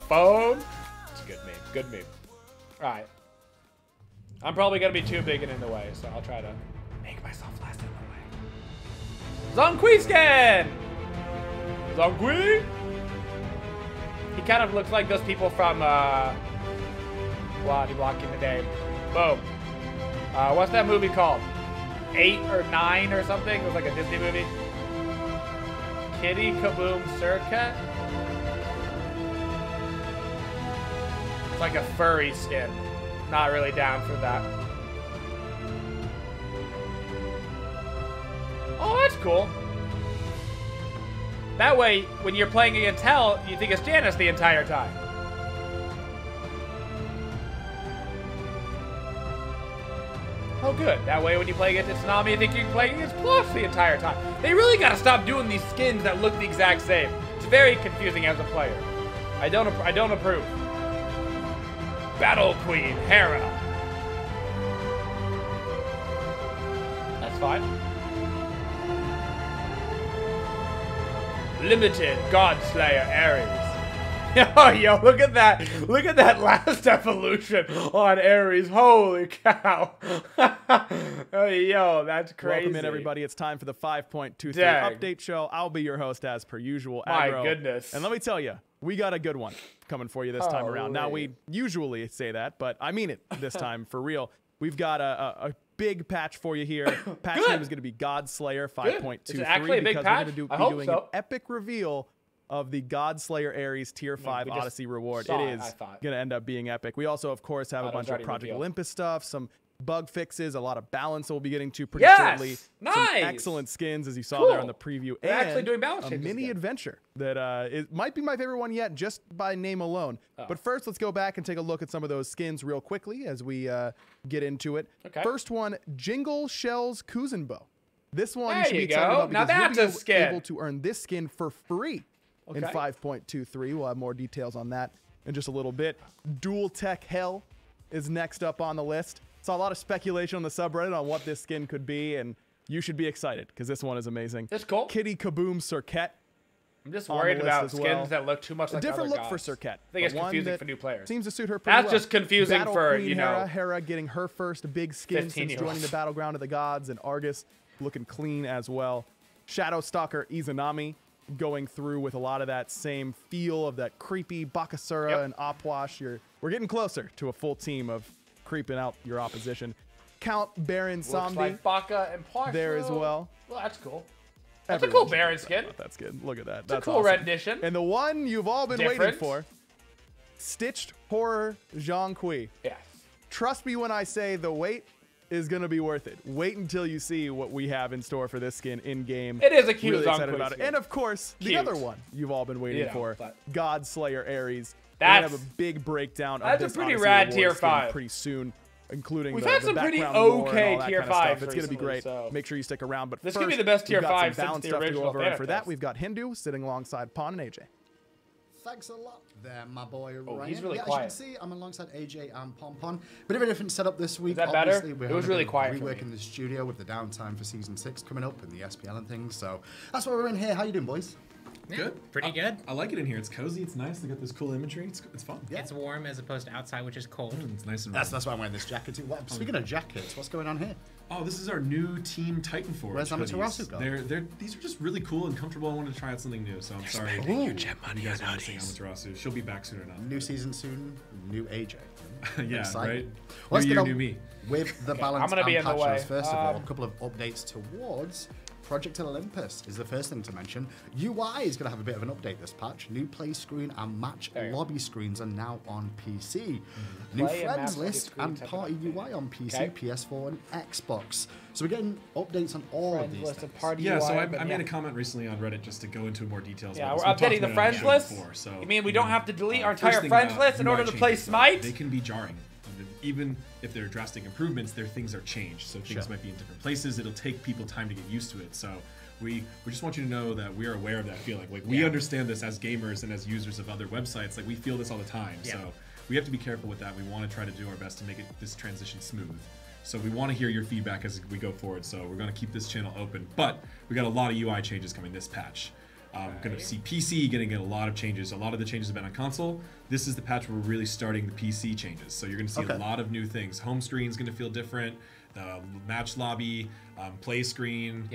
Boom. It's a good meme. Good meme. All right. I'm probably going to be too big and in the way, so I'll try to make myself less in the way. Zhong skin! Zhong. He kind of looks like those people from, Bloody blocking the name. Boom. What's that movie called? 8 or 9 or something? It was like a Disney movie. Kitty KABOOM SERQET? It's like a furry skin. Not really down for that. Oh, that's cool. That way, when you're playing against Hell, you think it's Janice the entire time. Oh, good. That way, when you play against Izanami, you think you're playing against Plus the entire time. They really gotta stop doing these skins that look the exact same. It's very confusing as a player. I don't approve. Battle Queen, HERA. That's fine. Limited Godslayer ARES. Oh, yo, look at that. Look at that last evolution on ARES. Holy cow. Oh, yo, that's crazy. Welcome in, everybody. It's time for the 5.23 update show. I'll be your host as per usual. My Aggro. goodness. And let me tell you, we got a good one coming for you this time around. Now, we usually say that, but I mean it this time for real. We've got a big patch for you here. Patch name is going to be Godslayer 5.23. It's actually a big patch. We're going to be doing an epic reveal of the Godslayer ARES Tier 5 Odyssey reward. It is going to end up being epic. We also, of course, have a bunch of Project Olympus stuff, some bug fixes, a lot of balance that we'll be getting to pretty shortly. Nice. Some excellent skins, as you saw there on the preview. They're and actually doing balance a mini adventure that it might be my favorite one yet, just by name alone. But first, let's go back and take a look at some of those skins real quickly as we get into it. Okay. First one, Jingle Shells Kuzenbo. This one there you should be excited about now because that's you'll be able to earn this skin for free in 5.23. We'll have more details on that in just a little bit. Dual Tech Hell is next up on the list. Saw a lot of speculation on the subreddit on what this skin could be, and you should be excited because this one is amazing. It's cool. Kitty KABOOM SERQET. I'm just worried about skins that look too much like a different other look gods. for SERQET. I think it's confusing for new players. Seems to suit her pretty well. That's just confusing Battle for, Queen you know, HERA getting her first big skin since joining the Battleground of the Gods, and Argus looking clean as well. Shadow Stalker IZANAMI going through with a lot of that same feel of that creepy Bakasura and Opwash. We're getting closer to a full team of creeping out your opposition. Count Baron Somdi. Looks like Baka and Plasho there as well. Well, that's cool. That's a cool Baron skin. That's good. Look at that. It's that's a cool awesome. rendition. And the one you've all been waiting for. Stitched Horror Zhong. Yes. Trust me when I say the wait is going to be worth it. Wait until you see what we have in store for this skin in-game. It is a cute really excited Zhong about it. And of course, the other one you've all been waiting for, Godslayer ARES. We're going to have a big breakdown of this a pretty Odyssey rad Award tier skin 5. Pretty soon, including We've the had some pretty background lore okay and all that tier kind of stuff. 5s It's going to be great. so Make sure you stick around. But this first, could be the best tier 5 some since the stuff to go original over. And for that, Therapist. we've got Hindu sitting alongside Pawn and AJ. Thanks a lot there, my boy Ryan. He's really quiet. quiet. As you can see, I'm alongside AJ and Pompon. Bit of a different setup this week. Is that Obviously, better? We're It was really quiet for rework me. in the studio with the downtime for Season 6 coming up and the SPL and things. So that's why we're in here. How you doing, boys? Yeah, good. Pretty good. I like it in here. It's cozy. It's nice. They got this cool imagery. It's fun. Yeah. It's warm as opposed to outside, which is cold. It's nice and warm. That's why I'm wearing this jacket too. Speaking of jackets, what's going on here? Oh, this is our new Team Titan Forge. Where's Amaterasu hoodies. gone? These are just really cool and comfortable. I wanted to try out something new, so I'm sorry. Ooh. You guys are missing Amaterasu. She'll be back soon enough. New season soon, new AJ. Yeah, Exciting. right? Well, New year, new me. With the balance I'm gonna be and in the way. patches, first of all, a couple of updates towards Project Olympus is the first thing to mention. UI is going to have a bit of an update this patch. New play screen and match lobby screens are now on PC. New friends list and party UI on PC, PS4 and Xbox. So we're getting updates on all of these things. Yeah, so I made a comment recently on Reddit just to go into more details. Yeah, about we're this. updating the friends list. You mean we don't have to delete our entire friends list in order to play Smite? They can be jarring. Even if they're drastic improvements, their things are changed. So things might be in different places. It'll take people time to get used to it. So we just want you to know that we are aware of that feeling. Like we understand this as gamers and as users of other websites. Like we feel this all the time. So we have to be careful with that. We want to try to do our best to make this transition smooth. So we want to hear your feedback as we go forward. So we're going to keep this channel open. But we got a lot of UI changes coming this patch. Going to see PC getting a lot of changes. A lot of the changes have been on console. This is the patch where we're really starting the PC changes. So you're going to see a lot of new things. Home screen's going to feel different. The match lobby, play screen,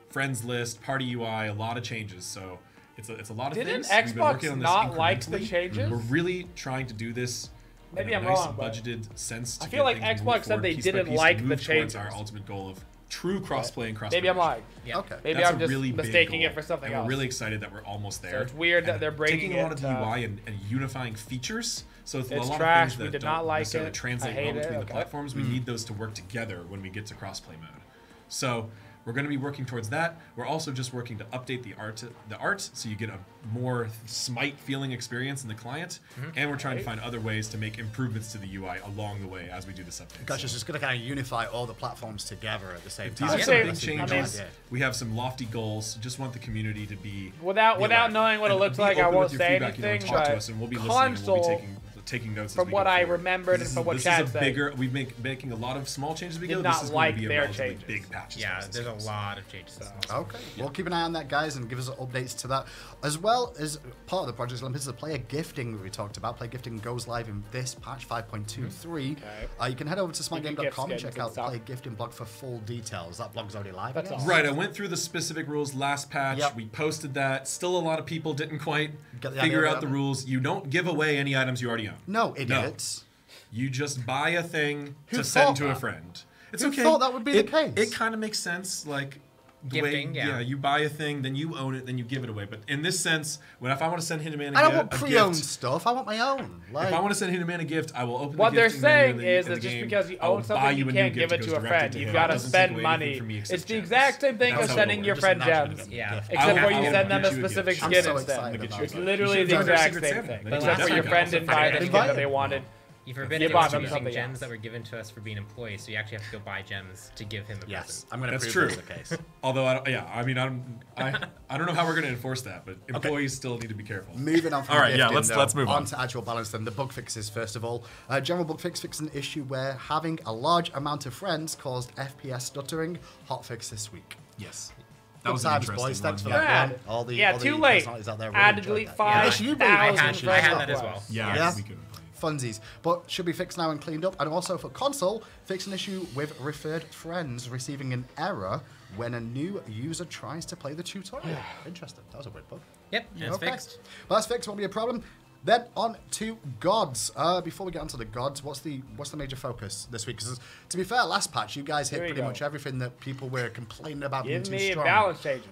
friends list, party UI, a lot of changes. So it's a lot of things. Didn't We've been working Xbox on this not like the incrementally. changes? We're really trying to do this Maybe in a I'm nice wrong, but budgeted sense. To I feel get like things Xbox moved said forward they piece by didn't piece to like the move towards changes. our ultimate goal of true cross-play and cross. Maybe I'm lying. Yeah. Okay. Maybe That's I'm a just really big mistaking goal, it for something and else. we're really excited that we're almost there. So it's weird that And they're bringing taking a lot of the it, UI and unifying features. So it's a it's lot trash, of things we that did don't not like necessarily it, translate I hate well between it, the okay. platforms. We need those to work together when we get to crossplay mode. So we're going to be working towards that. We're also just working to update the art, so you get a more Smite feeling experience in the client. And we're trying to find other ways to make improvements to the UI along the way as we do this update. Gosh, it's just going to kind of unify all the platforms together at the same These time. are Yeah, some I big mean- changes. We have some lofty goals. Just want the community to be Without aware. knowing what it And looks be like, I open won't with your say feedback, you know, anything. talk to But us and we'll be listening and we'll be console, taking notes from as we what go I forward. remembered and from what this Chad is a said, bigger. We've making a lot of small changes as we did go. not This is like going to be a their relatively changes. big patch. as Yeah, far as this there's a goes. lot of changes. Okay, well, keep an eye on that, guys, and give us updates to that. As well as part of the Project Olympus is the player gifting that we talked about. Player gifting goes live in this patch 5.23. You can head over to smitegame.com and check out the player gifting blog for full details. That blog's already live. That's I guess. awesome. Right, I went through the specific rules last patch. Yep. We posted that. Still, a lot of people didn't quite Get the figure idea out of the it? rules. You don't give away any items you already own. No, idiots. You just buy a thing Who to send thought to a that? friend. It's Who okay. thought that would be the case? It kind of makes sense, like the Gifting, way, yeah. you buy a thing, then you own it, then you give it away. But in this sense, if I want to send Hitman I don't want a pre-owned gift, stuff. I want my own. Like, if I want to send Hitman a gift, I will open What the they're gifting menu saying in the- is in that the just game. because you I will own buy something, you a new can't gift give it that to goes a directly friend. to You've him. got It to doesn't spend take away anything money. from me It's except the gems. exact same thing That's as how sending it your works. friend Just imagine gems, it. Yeah. except for you I'll send them a get you a specific gift. I'm skin so instead. excited about It's that. literally You the should have exact Secret same Santa. thing, Then except for you your definitely friend got didn't buy anything Invite that they him. wanted. You forbidden You him bought from them using something gems else. that were given to us for being employees, so you actually have to go buy gems to give him a Yes, present. I'm going to That's prove true. that's the case. Although, I don't know how we're going to enforce that, but employees still need to be careful. Moving on from All right, gifting, yeah, let's move on. to actual balance then. The bug fixes, first of all. General bug fix an issue where having a large amount of friends caused FPS stuttering. Hot fix this week. Yes. That Good was an times, interesting boys. Thanks for one. that Bad. one. All the Too late. personalities out there really Add to enjoyed delete that. five. Yes, you I both. had that as well. Yeah, Yes. we could. Funsies, but should be fixed now and cleaned up. And also for console, fix an issue with referred friends receiving an error when a new user tries to play the tutorial. Interesting. That was a weird bug. Yep, and it's fixed. Well, that's fixed. Won't be a problem. Then on to gods. Before we get onto the gods, what's the major focus this week? Because to be fair, last patch you guys hit Here you pretty go. much everything that people were complaining about being Give too me a strong. balance changes.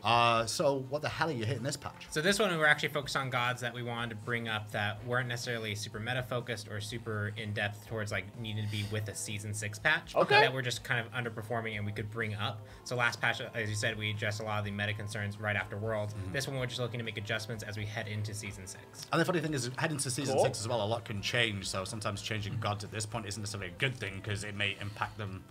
So what the hell are you hitting this patch? So this one we were actually focused on gods that we wanted to bring up that weren't necessarily super meta focused or super in depth towards like needing to be with a season 6 patch. Okay. That were just kind of underperforming and we could bring up. So last patch, as you said, we addressed a lot of the meta concerns right after Worlds. This one we're just looking to make adjustments as we head into season 6. And the funny thing is, heading to season Cool. 6 as well, a lot can change. So sometimes changing gods at this point isn't necessarily a good thing because it may impact them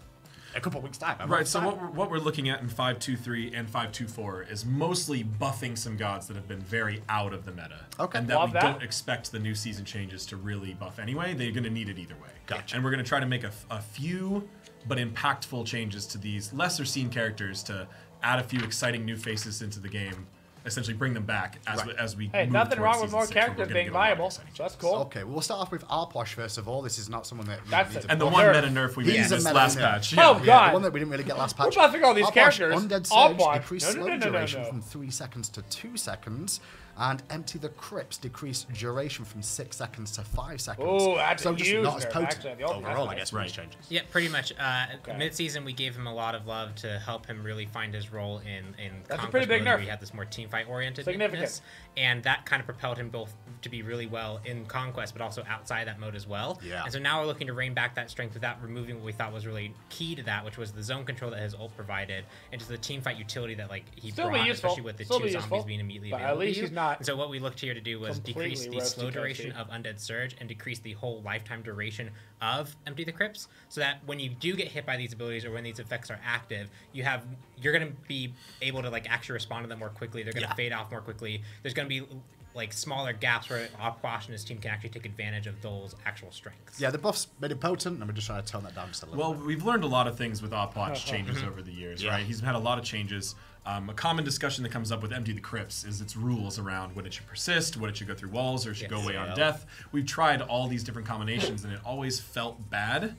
a couple of weeks' time. Right, so what we're looking at in 5.2.3 and 5.2.4 is mostly buffing some gods that have been very out of the meta. Okay. And that Love we that. don't expect the new season changes to really buff anyway. They're going to need it either way. Gotcha. And we're going to try to make a few but impactful changes to these lesser seen characters to add a few exciting new faces into the game. Essentially bring them back as we Hey, move nothing towards wrong with season more 6, where we're characters gonna being get a lot of viable. exciting So that's changes. cool. Okay, well, we'll start off with Arposh first of all. This is not someone that That's needs it. a And the buff. one Nerf. meta nerf we made He's in a this meta last nerf. patch. Oh, Yeah, God. the one that we didn't really get last patch. We're buffing all these Arposh, characters. Undead All Surge one. decreased No, slow no, duration no. from 3 seconds to 2 seconds. And Empty the Crypts decreased duration from 6 seconds to 5 seconds. Ooh, that's so a just huge not as nerf, potent actually. The old overall, I Pathfinder. guess, with these changes. Yeah, pretty much. Mid-season, we gave him a lot of love to help him really find his role in That's a Conquest pretty big mode, where nerf. he had this more teamfight oriented. Significant. And that kind of propelled him both to be really well in Conquest, but also outside that mode as well. Yeah. And so now we're looking to rein back that strength without removing what we thought was really key to that, which was the zone control that his ult provided, and just the teamfight utility that like he Still be brought, useful. especially with the Still two be zombies useful. being immediately But at available to least you. he's not And so what we looked here to do was completely decrease the roasted slow duration toasty. of Undead Surge and decrease the whole lifetime duration of Empty the Crypts, so that when you do get hit by these abilities or when these effects are active, you're going to be able to like actually respond to them more quickly. They're going to fade off more quickly. There's going to be like smaller gaps where Aquash and his team can actually take advantage of those actual strengths. Yeah, the buffs made it potent, and we're just trying to tone that down just a little Well, bit. we've learned a lot of things with Opwatch changes over the years, right? He's had a lot of changes. A common discussion that comes up with Empty the Crypts is its rules around when it should persist, when it should go through walls, or it should go away on death. We've tried all these different combinations, and it always felt bad.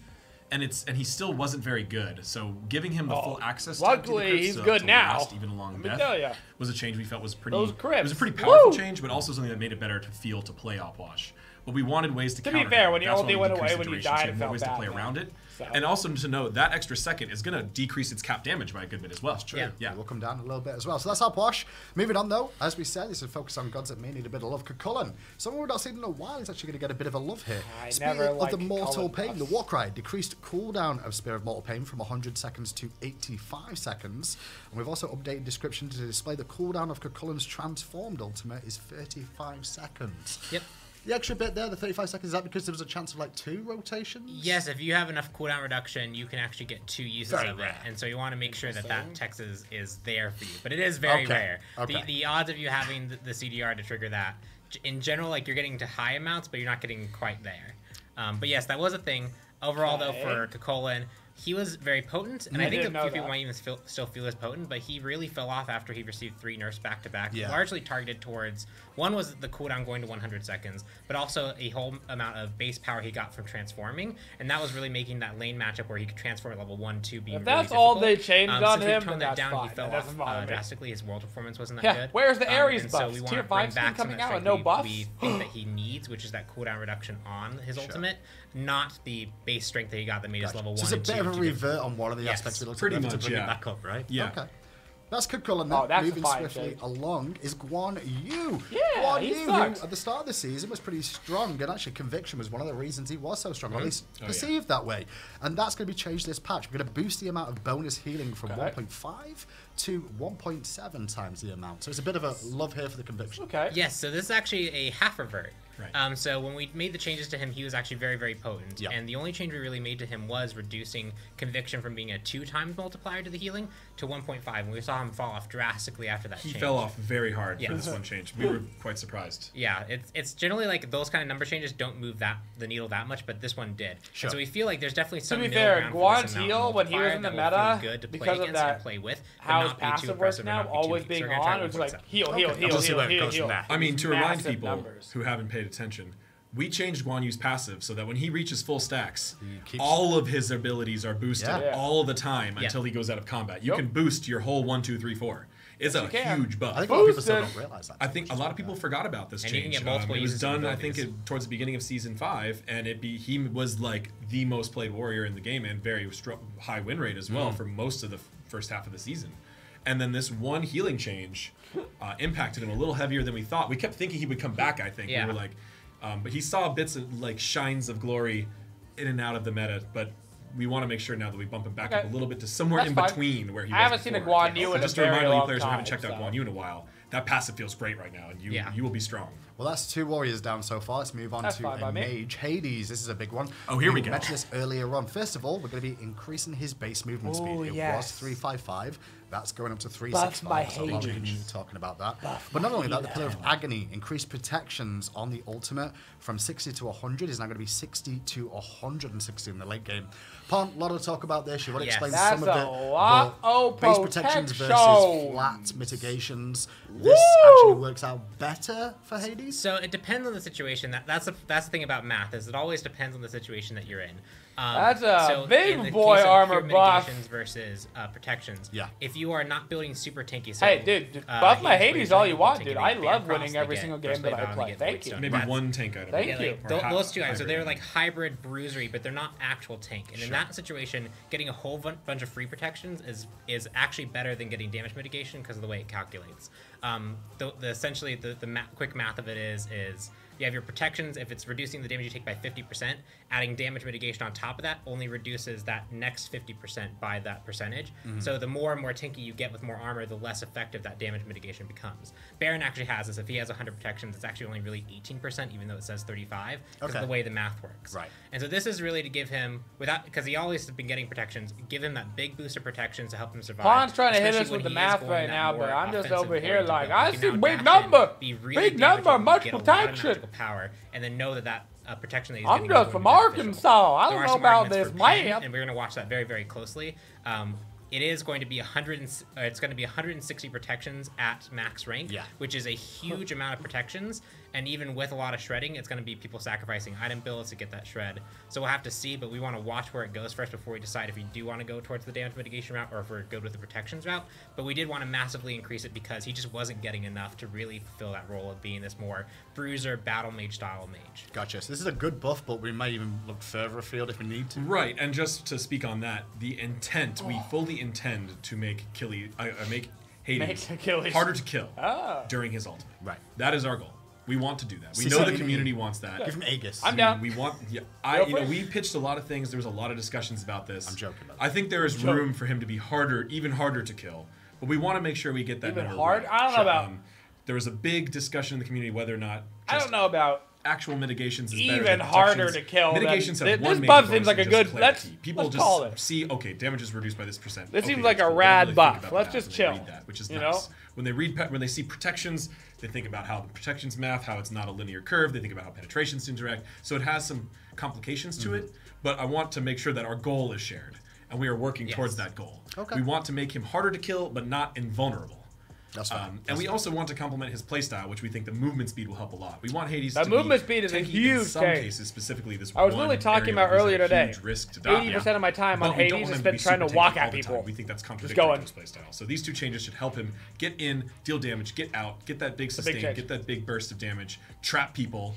And he still wasn't very good. So giving him the full access to Empty the luckily, Crypts he's to good now. last even along Let me death tell ya. was a change we felt was pretty. Those It Crypts. was a pretty powerful Woo! change, but also something that made it better to feel to play Opwash. But we wanted ways to To counter be fair, that. when your That's ulti why we went decreased away the when you duration, so died, you it have more felt ways to bad, play man. around it. So. And also to know that extra second is going to decrease its cap damage by a good bit as well. That's true. Yeah, we'll come down a little bit as well. So that's our Wash. Moving on, though, as we said, this is focused on gods that may need a bit of love. Cullen, someone we've not seen in a while, is actually going to get a bit of a love here. Speaking never of the liked Mortal Cullen. Pain, the Warcry decreased cooldown of Spear of Mortal Pain from 100 seconds to 85 seconds. And we've also updated description to display the cooldown of Cullen's transformed ultimate is 35 seconds. Yep. The extra bit there, the 35 seconds, is that because there was a chance of like 2 rotations? Yes, if you have enough cooldown reduction, you can actually get 2 uses Very of rare. it. And so you want to make sure that text is there for you. But it is very rare. Okay. The odds of you having the CDR to trigger that, in general, like you're getting to high amounts, but you're not getting quite there. But yes, that was a thing. Overall, though, for Cullen, he was very potent, and I think a few people might even still feel as potent, but he really fell off after he received 3 nerfs back-to-back, largely targeted towards, one was the cooldown going to 100 seconds, but also a whole amount of base power he got from transforming, and that was really making that lane matchup where he could transform at level 1, 2 being If really that's all they difficult. changed on Since we him, toned then that that's down, fine. he fell That doesn't bother off me. drastically. His world performance wasn't that Yeah, good. where's the ARES and so buffs? we Tier want to 5 bring back some coming of that out and strength no buffs? we think that he needs, which is that cooldown reduction on his ultimate, not the base strength that he got that made his level 1 So and it's a 2 bit of a too difficult. revert on one of the Yes, aspects we looked pretty at much, to bring yeah. it back up, right? Yeah. Okay. That's Cullen. Oh, that's a moving fine swiftly change. along is Guan Yu. Yeah, Guan he Yu, who sucks. at the start of the season was pretty strong, and actually Conviction was one of the reasons he was so strong, or at least Oh, perceived that way. And that's going to be changed this patch. We're going to boost the amount of bonus healing from 1.5 to 1.7 times the amount. So it's a bit of a love here for the Conviction. Okay. Yes, so this is actually a half revert. Right. So when we made the changes to him, he was actually very, very potent. Yeah. And the only change we really made to him was reducing Conviction from being a 2 times multiplier to the healing to 1.5. And we saw him fall off drastically after that He change. fell off very hard for Yeah. this one change. We were quite surprised. Yeah, it's generally like those kind of number changes don't move the needle that much, but this one did. Sure. And so we feel like there's definitely some To be middle fair, ground for Guan's this amount heal when he was multiplier in the that will feel meta, good to play because of against that, and play with, but how his not be too passive works aggressive and now, not be too always weak. being So we're gonna try on, to it was work like that. heal, heal, heal, We'll see heal, where it heal, goes heal. from there. I mean, to remind Massive people numbers. who haven't paid attention, we changed Guan Yu's passive so that when he reaches full stacks, keeps- all of his abilities are boosted Yeah. all the time Yeah. until he goes out of combat. You Yep. can boost your whole 1, 2, 3, 4. It's a can. huge buff. I think a lot of people still Boosted. don't realize that. I think a lot of people forgot about this And you change. can get multiple It was uses of done, I think, abilities. towards the beginning of season 5, and he was like the most played warrior in the game and very high win rate as well for most of the first half of the season. And then this one healing change impacted him a little heavier than we thought. We kept thinking he would come back. I think Yeah. we were like, but he saw bits of like shines of glory in and out of the meta, but. We want to make sure now that we bump him back up a little bit to somewhere That's in fine. between where he was I haven't seen a before. Guan Yu in a Just to very remind all you long players who haven't time, checked out so. Guan Yu in a while, that passive feels great right now, and you will be strong. Well, that's 2 warriors down so far. Let's move on That's to fine by a me. mage. Hades, this is a big one. Oh, here we go. mentioned this earlier on. First of all, we're going to be increasing his base movement speed. Oh, It yes. was 355. That's going up to 365. my So a lot of Hades. people talking about that. But not only that, the Pillar of Agony increased protections on the ultimate from 60 to 100 is now going to be 60 to 160 in the late game. Pon, a lot of talk about this. You want to Yes. explain That's some of a it. lot but of base protections versus protection. flat mitigations. This actually works out better for Hades. So it depends on the situation. That's the thing about math is it always depends on the situation that you're in. That's a so big in the boy case of armor pure buff. mitigations versus protections. Yeah. If you are not building super tanky, so, Hey, dude, buff my Hades where all you're you want, taking dude. a I big love cross winning to every get single first game that wave I out and play. get Thank Wheatstone. you. Maybe That's- one tank item. Thank Yeah, you. like, Or those 2 guys, so hybrid. they're like hybrid bruisery, but they're not actual tank. And in that situation, getting a whole bunch of free protections is actually better than getting damage mitigation because of the way it calculates. Essentially the quick math of it is You have your protections. If it's reducing the damage you take by 50%, adding damage mitigation on top of that only reduces that next 50% by that percentage. So the more and more tanky you get with more armor, the less effective that damage mitigation becomes. Baron actually has this. If he has 100 protections, it's actually only really 18%, even though it says 35, because of the way the math works. Right. And so this is really to give him, because he always has been getting protections, give him that big boost of protections to help him survive. Juan's trying to hit us with the math right now, but I'm just over here like, I see big number, big number, much protection. Power, and then know that protection that he's I'm just from Arkansas. I don't know about this math. And we're going to watch that very, very closely. It is going to be 160 protections at max rank, which is a huge amount of protections. And even with a lot of shredding, it's going to be people sacrificing item builds to get that shred. So we'll have to see, but we want to watch where it goes first before we decide if we do want to go towards the damage mitigation route or if we're good with the protections route. But we did want to massively increase it because he just wasn't getting enough to really fulfill that role of being this more bruiser, battle mage style mage. Gotcha. So this is a good buff, but we might even look further afield if we need to. Right, and just to speak on that, the intent, we fully intend to make Hades harder to kill during his ultimate. Right. That is our goal. We want to do that. We know the community wants that. Give him Aegis. I'm down. We want. Yeah, we pitched a lot of things. There was a lot of discussions about this. I'm joking about that. I think there is room for him to be even harder to kill. But we want to make sure we get that Even number hard? right. I don't know about. There was a big discussion in the community whether or not. I don't know about. Actual mitigations is better Even than harder to kill. Mitigations have This one major buff bonus seems like a and good. just clarity. People let's just call it. see, okay, damage is reduced by this percent. This okay, seems like a cool. They don't rad really buff. think about Let's that just when they chill. read that, which is You nice. know? When they see protections, they think about how the protections math, how it's not a linear curve. They think about how penetrations interact. So it has some complications to it. But I want to make sure that our goal is shared, and we are working towards that goal. Okay. We want to make him harder to kill, but not invulnerable. That's fine. And we also want to complement his playstyle, which we think the movement speed will help a lot. We want Hades to movement be speed is a tanky huge in some thing. cases, specifically this I was one literally talking area about where he's earlier at a today. huge risk to die. 80% of my time on But we don't Hades want is him spent be trying to super walk tanky at all the time. people. We think that's Just contradictory going. to his playstyle. So these two changes should help him get in, deal damage, get out, get that big sustain, change. get that big burst of damage, trap people,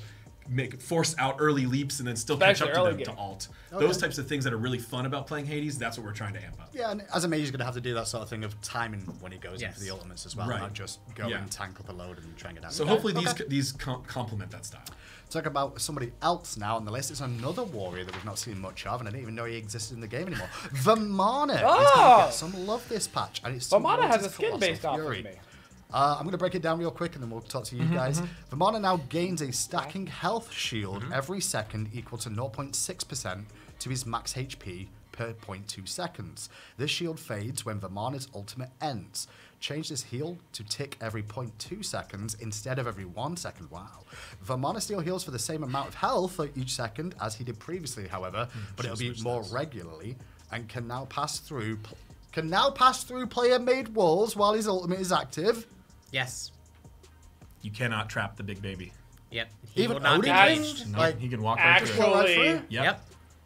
force out early leaps, and then still Especially catch up to them early to game. alt. Those types of things that are really fun about playing Hades, that's what we're trying to amp up. Yeah, and as a mage, he's going to have to do that sort of thing of timing when he goes in for the Yes. ultimates as well, Right. not just go and tank up a load and try and get out. So hopefully these complement that style. Talk about somebody else now on the list. It's another warrior that we've not seen much of, and I didn't even know he existed in the game anymore. Vamana is going to get some love this patch, and it's Vamana towards has his a skin Colossal based off Fury. of me. I'm going to break it down real quick, and then we'll talk to you guys. Vamana now gains a stacking health shield every second equal to 0.6% to his max HP per 0.2 seconds. This shield fades when Vamana's ultimate ends. Change this heal to tick every 0.2 seconds instead of every 1 second. Wow. Vamana still heals for the same amount of health each second as he did previously, however, but it'll be more regularly and can now pass through player-made walls while his ultimate is active. Yes. You cannot trap the big baby. Yep. Even will not be Odin engaged. can? No, Like, he can walk right through it. Walk right Actually, through? Yep.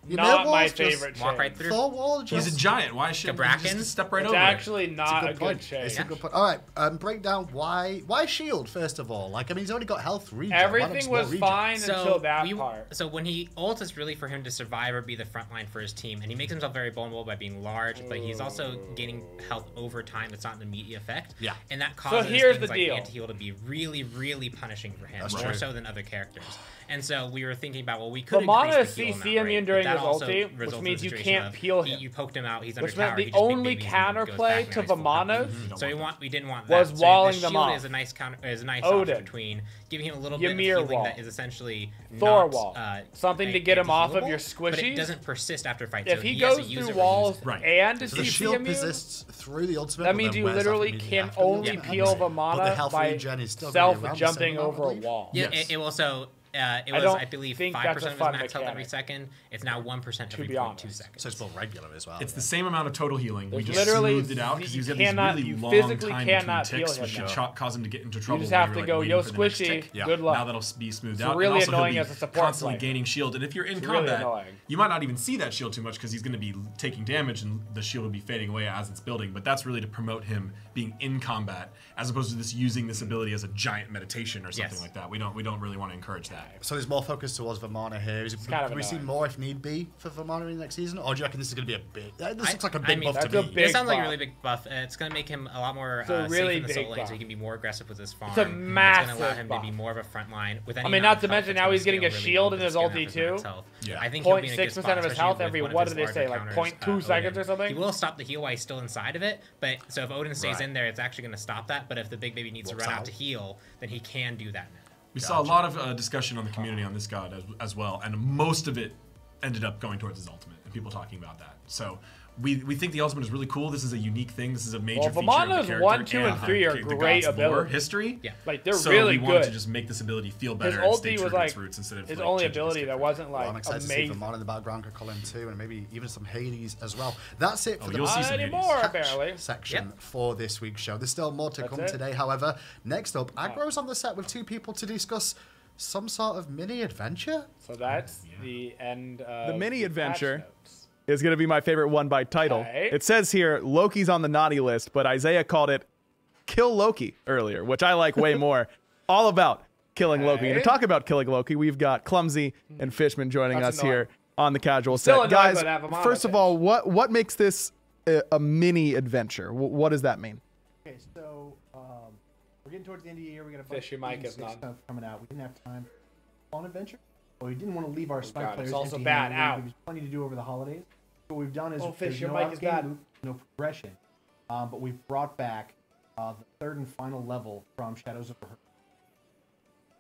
You not made my walls, just favorite Walk shade. right through. Thor wall, He's a just... giant. Why should he Gabrakan? just step right It's over actually it? not a good good point. shade. It's a good point. All right, break down why shield first of all. Like, I mean, he's already got health regen. Why not Everything just more was regen? fine until that part. So when he ults, it's really for him to survive or be the front line for his team, and he makes himself very vulnerable by being large, but he's also gaining health over time. That's not an immediate effect. Yeah. And that causes here's things the like deal. anti-heal to be really, really punishing for him, That's more true. so than other characters. And so we were thinking about, well, we could Vamana increase is the heal CC amount, immune right? during But that his also ulti, which results in means a you situation can't of peel him. You poked him out, he's Which under tower, meant he the just big only babies him and goes back, counterplay now to he's full health. Vamana's So we didn't want was that. walling so them the shield off. is a nice counter, is a nice Odin. option between giving him a little bit of Ymir healing wall. that is essentially Thor not, wall. Something to get him off of anti-healable, your But it squishies. doesn't persist after fight. If so he has goes to use through it or lose walls it. Right. and So the CC shield immune, persists through the ultimate. that but means then you wears off literally immediately can after the only ultimate peel ends. But the Vamana health by regen is still gonna be around the same self-jumping amount, I over a believe. wall. Yeah, Yes. it also. It was, don't I believe, think 5% that's a of his fun max health every mechanic. second. It's now 1% every be 0.2 honest. seconds. So it's more regular as well. It's the same amount of total healing. We There's just literally- smoothed it out because you he's got cannot- these you really long physically time cannot between peel ticks, him which now. can cause him to get into trouble. just when have you're, to like, go, waiting yo, for the next squishy, tick. Yeah. good luck. Now that'll be smoothed It's out. really and also annoying he'll be as a support constantly player. gaining shield. And if you're in It's really combat, annoying. you might not even see that shield too much because he's going to be taking damage and the shield will be fading away as it's building. But that's really to promote him being in combat as opposed to using this ability as a giant meditation or something Yes. like that. We don't really want to encourage that. that. So there's more focus towards Vamana here. Can we see more if need be for Vamana in the next season? Or do you reckon this is going to be a big... This looks like a big buff to me. It sounds like a really big buff. It's going to make him a lot more safe in the soul lane, so he can be more aggressive with his farm. It's a massive It's going to allow him to be more of a front line. With any not to mention now he's getting a shield in his ulti too. Yeah. I think 0.6% of his health every, what did they say, like 0.2 seconds or something? He will stop the heal while he's still inside of it, but so if Odin stays in there, it's actually going to stop that. But if the big baby needs to run out to heal, then he can do that now. We saw a lot of discussion on the community on this god as well, and most of it ended up going towards his ultimate, and people talking about that. So we think the ultimate is really cool. This is a unique thing. This is a major feature of the character. 1, 2, and 3 are great abilities. History. Yeah, like they're so really we wanted good. to just make this ability feel better. His ulti was like roots instead of his like, only ability that wasn't like I'm excited amazing. to see Vamana in the background, Colin too, and maybe even some Hades as well. That's it for the section for this week's show. There's still more to come today, however. Next up, Agro's on the set with 2 people to discuss some sort of mini adventure. So that's the end of the mini adventure. Is going to be my favorite one by title. Okay. It says here, Loki's on the naughty list, but Isaiah called it Kill Loki earlier, which I like way more. All about killing Loki. And to talk about killing Loki, we've got Clumsy and Fishman joining us here on the casual set. Guys, first of all, what makes this a mini adventure? What does that mean? Okay, so we're getting towards the end of the year. We got a bunch of stuff coming out. We didn't have time on adventure. Well, we didn't want to leave our Smite players it's also empty bad handed. There's plenty to do over the holidays. So what we've done is Fish, your no mic is bad. loop, no progression, but we've brought back the 3rd and final level from Shadows of the HERA.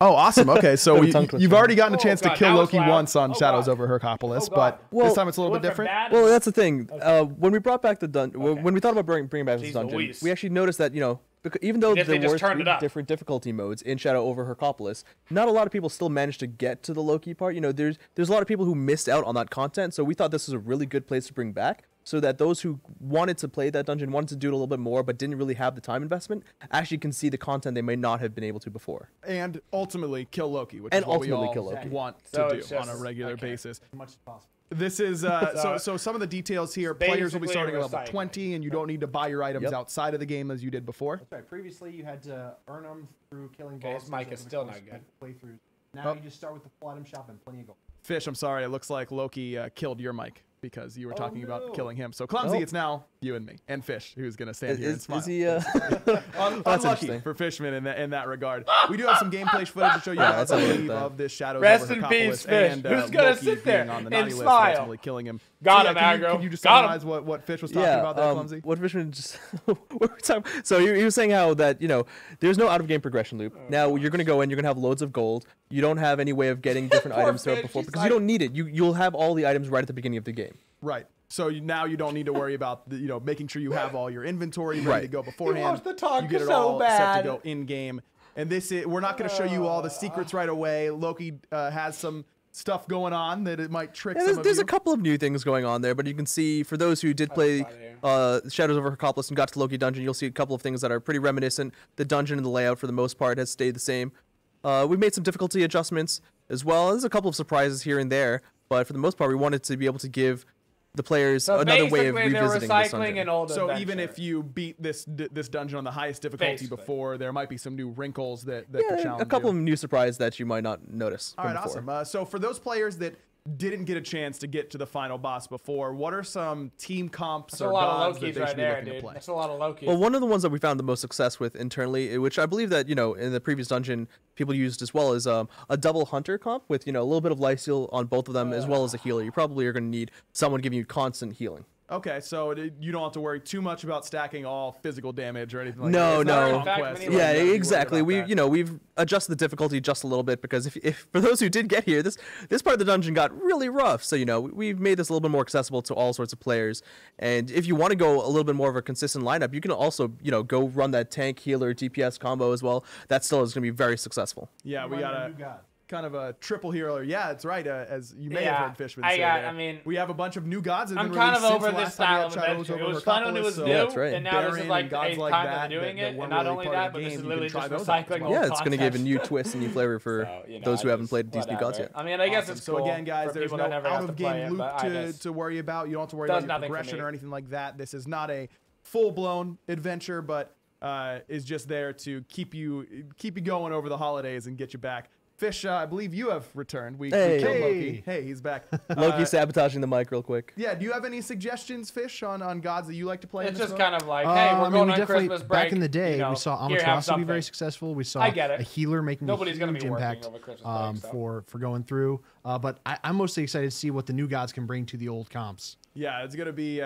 Oh, awesome. Okay, so you've already gotten a chance to kill Loki once on Shadows over Hercopolis, but this time it's a little bit different. Well, that's the thing. When we brought back the dungeon, when we thought about bringing back this dungeon, we actually noticed that, because even though there were 3 different difficulty modes in Shadow over Hercopolis, not a lot of people still managed to get to the Loki part. There's a lot of people who missed out on that content, so we thought this was a really good place to bring back, so that those who wanted to play that dungeon, wanted to do it a little bit more, but didn't really have the time investment, actually can see the content they may not have been able to before. And ultimately kill Loki, which is what we all want to do on a regular basis. As much as possible. This is so some of the details here. Players will be starting at level 20, and you don't need to buy your items outside of the game as you did before. That's right. Previously, you had to earn them through killing bosses. His mic is still not good. Playthroughs. Now you just start with the full item shop and plenty of gold. Fish, I'm sorry. It looks like Loki killed your mic because you were talking about killing him. So Clumsy, it's now you and me and Fish who's gonna stand here and smile. Is he? That's interesting for Fishman in that regard. We do have some gameplay footage to show you guys, I believe, of this Shadows Rest over in peace, Hercopolis Fish. and Who's gonna Loki sit there being on the and naughty list, smile? ultimately killing him. Got him, Aggro. Can you just summarize what Fish was talking about there, Clumsy? What Fishman just what were we talking? So he was saying how that there's no out of game progression loop. Now you're gonna go in, you're gonna have loads of gold. You don't have any way of getting different items throughout before because you don't need it. You'll have all the items right at the beginning of the game. Right. So now you don't need to worry about making sure you have all your inventory ready to go beforehand. You get it all set to go in game. And we're not going to show you all the secrets right away. Loki has some stuff going on that it might trick some of you. There's a couple of new things going on there, but you can see for those who did play Shadows over Hercopolis and got to Loki Dungeon, you'll see a couple of things that are pretty reminiscent. The dungeon and the layout for the most part has stayed the same. We've made some difficulty adjustments as well. There's a couple of surprises here and there, but for the most part, we wanted to be able to give the players another way of revisiting this dungeon. So even if you beat this dungeon on the highest difficulty before, there might be some new wrinkles that could challenge a couple of new surprises that you might not notice. All right, awesome. So for those players that didn't get a chance to get to the final boss before, what are some team comps or gods that they should be looking to play? That's a lot of Loki. Well, one of the ones that we found the most success with internally, which I believe that in the previous dungeon people used as well, is a double hunter comp with a little bit of life steal on both of them as well as a healer. You probably are going to need someone giving you constant healing. Okay, so you don't have to worry too much about stacking all physical damage or anything like that. No. Yeah, exactly. We've adjusted the difficulty just a little bit because if for those who did get here, this part of the dungeon got really rough. So we've made this a little bit more accessible to all sorts of players. And if you want to go a little bit more of a consistent lineup, you can also go run that tank healer DPS combo as well. That still is going to be very successful. Yeah, we got kind of a triple hero. Yeah, it's right. As you may have heard Fishman say we have a bunch of new gods. I'm kind of over this style of adventure. It was fun when it was new, and now this is like the eighth time that they're doing it. And not only that, but this is literally just recycling old it's going to give a new twist and new flavor for those who haven't played these new gods yet. I mean, I guess it's cool. So again, guys, there's no out-of-game loop to worry about. You don't have to worry about your progression or anything like that. This is not a full-blown adventure, but is just there to keep you going over the holidays and get you back Fish, I believe you have returned. We Hey. killed Loki. Hey, he's back. Loki sabotaging the mic real quick. Yeah, do you have any suggestions, Fish, on gods that you like to play? It's just kind of like, hey, we're going on Christmas break. Back in the day, you know, we saw here, Amaterasu be very successful. We saw a healer making Nobody's a huge be impact over Christmas break, for going through. But I'm mostly excited to see what the new gods can bring to the old comps. Yeah, it's gonna be.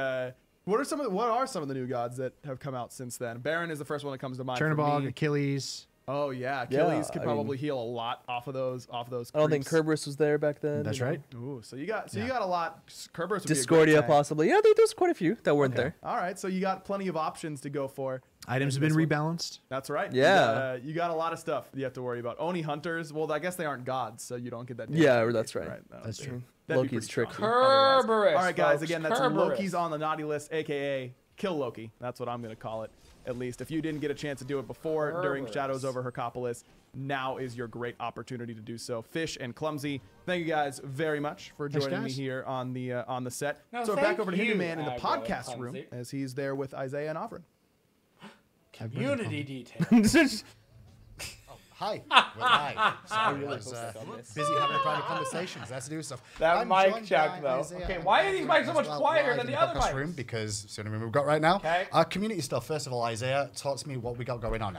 What are some of the new gods that have come out since then? Baron is the first one that comes to mind. Chernobog, Achilles. Oh yeah, Achilles could probably heal a lot off of those. I don't think Kerberos was there back then. That's right. Ooh, so you got a lot. Kerberos would Discordia be a possibly. Yeah, there's quite a few that weren't there. All right, so you got plenty of options to go for. Items have been rebalanced. That's right. Yeah. You got a lot of stuff you have to worry about. Oni hunters. Well, I guess they aren't gods, so you don't get that. Yeah, that's right. No, that's true. Loki's tricky. Kerberos. All right, guys. Folks, Again, that's Kerberos. Loki's on the naughty list, aka Kill Loki. That's what I'm gonna call it. At least if you didn't get a chance to do it before during Shadows over Hercopolis, now is your great opportunity to do so. Fish and Clumsy, thank you guys very much for joining me here on the set. No, so we're back over to Hindu Man in the Aggro podcast room as he's there with Isaiah and Avrin. Community details. Hi. We're live. Sorry, I was busy having a private conversations. Let's do stuff. That mic check, though. Okay, why are these mics so much quieter than the other mics? Room because it's the only room we've got right now. Okay. Community stuff. First of all, Isaiah, talk to me what we got going on.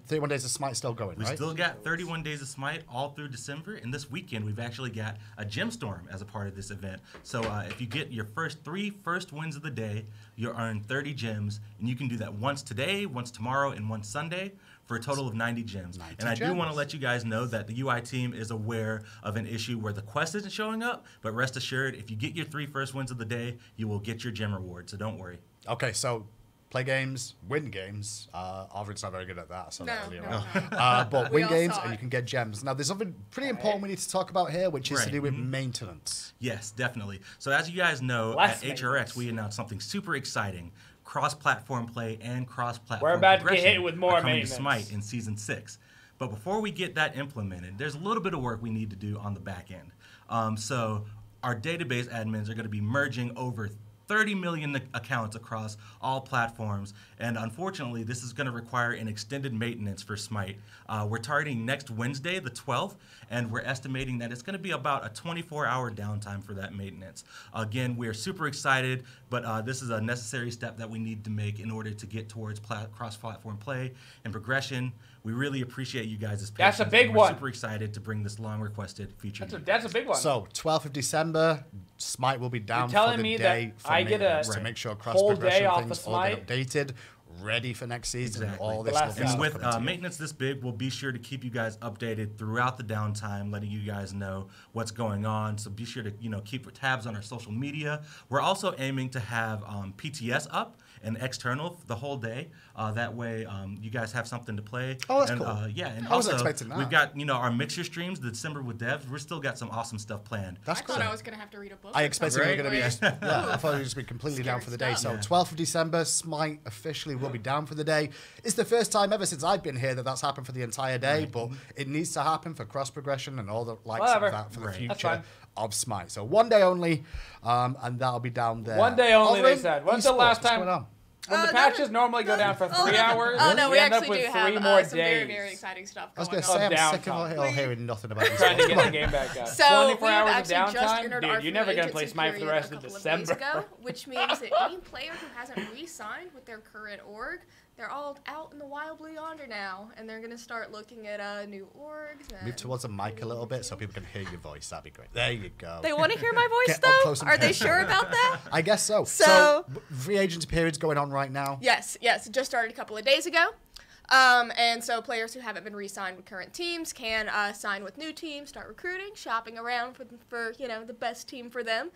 31 Days of Smite still going, We right? still got 31 Days of Smite all through December, and this weekend we've actually got a gemstorm as a part of this event. So if you get your three first wins of the day, you'll earn 30 gems, and you can do that once today, once tomorrow, and once Sunday, for a total of 90 gems. And I do want to let you guys know that the UI team is aware of an issue where the quest isn't showing up, but rest assured, if you get your 3 first wins of the day, you will get your gem reward, so don't worry. Okay, so play games, win games. Arvid's not very good at that, so but win games and you can get gems. Now, there's something pretty important we need to talk about here, which is to do with maintenance. Yes, definitely. So as you guys know, at HRX, we announced something super exciting. Cross-platform play and cross-platform We're about to get hit with more coming maintenance. to Smite in Season 6. But before we get that implemented, there's a little bit of work we need to do on the back end. So our database admins are going to be merging over 30 million accounts across all platforms, and unfortunately this is going to require an extended maintenance for Smite. We're targeting next Wednesday, the 12th, and we're estimating that it's going to be about a 24-hour downtime for that maintenance. Again, we're super excited, but this is a necessary step that we need to make in order to get towards cross-platform play and progression. We really appreciate you guys' patience. That's a big one. one. We're super excited to bring this long-requested feature. That's a big one. So, 12th of December, Smite will be down for the day I get to make sure cross-progression things all get updated, ready for next season, and all this stuff. And with maintenance this big, we'll be sure to keep you guys updated throughout the downtime, letting you guys know what's going on. So be sure to keep tabs on our social media. We're also aiming to have PTS up and external the whole day. That way, you guys have something to play. Oh, that's cool. Yeah, and I was also expecting that. We've got our mixture streams, the December with devs. We're still got some awesome stuff planned. That's I thought I was gonna have to read a book. I expected we were going to be I thought we were just be completely down for the day. So 12th of December, Smite officially will be down for the day. It's the first time ever since I've been here that that's happened for the entire day, but it needs to happen for cross progression and all the likes of that for the future of Smite. So one day only, and that'll be down there. One day only, they said. When's the last time? When the patches normally go down for 3 hours, oh no, we end up actually with do 3 have more some days. very, very exciting stuff going I was going to say, I'm sick of hearing nothing about this. Trying to get the game back up. So 24 hours of just downtime? entered Dude, our you're never free going to play agency Smite for the period rest a of couple December. Days ago, which means that any player who hasn't re-signed with their current org, they're all out in the wild blue yonder now, and they're going to start looking at new orgs. Move towards the mic a little bit so people can hear your voice. That'd be great. There you go. They want to hear my voice, Get up close though? and Are they personal. sure about that? I guess so. So free agency period's going on right now. Yes, it just started a couple of days ago. And so players who haven't been re-signed with current teams can sign with new teams, start recruiting, shopping around for the best team for them,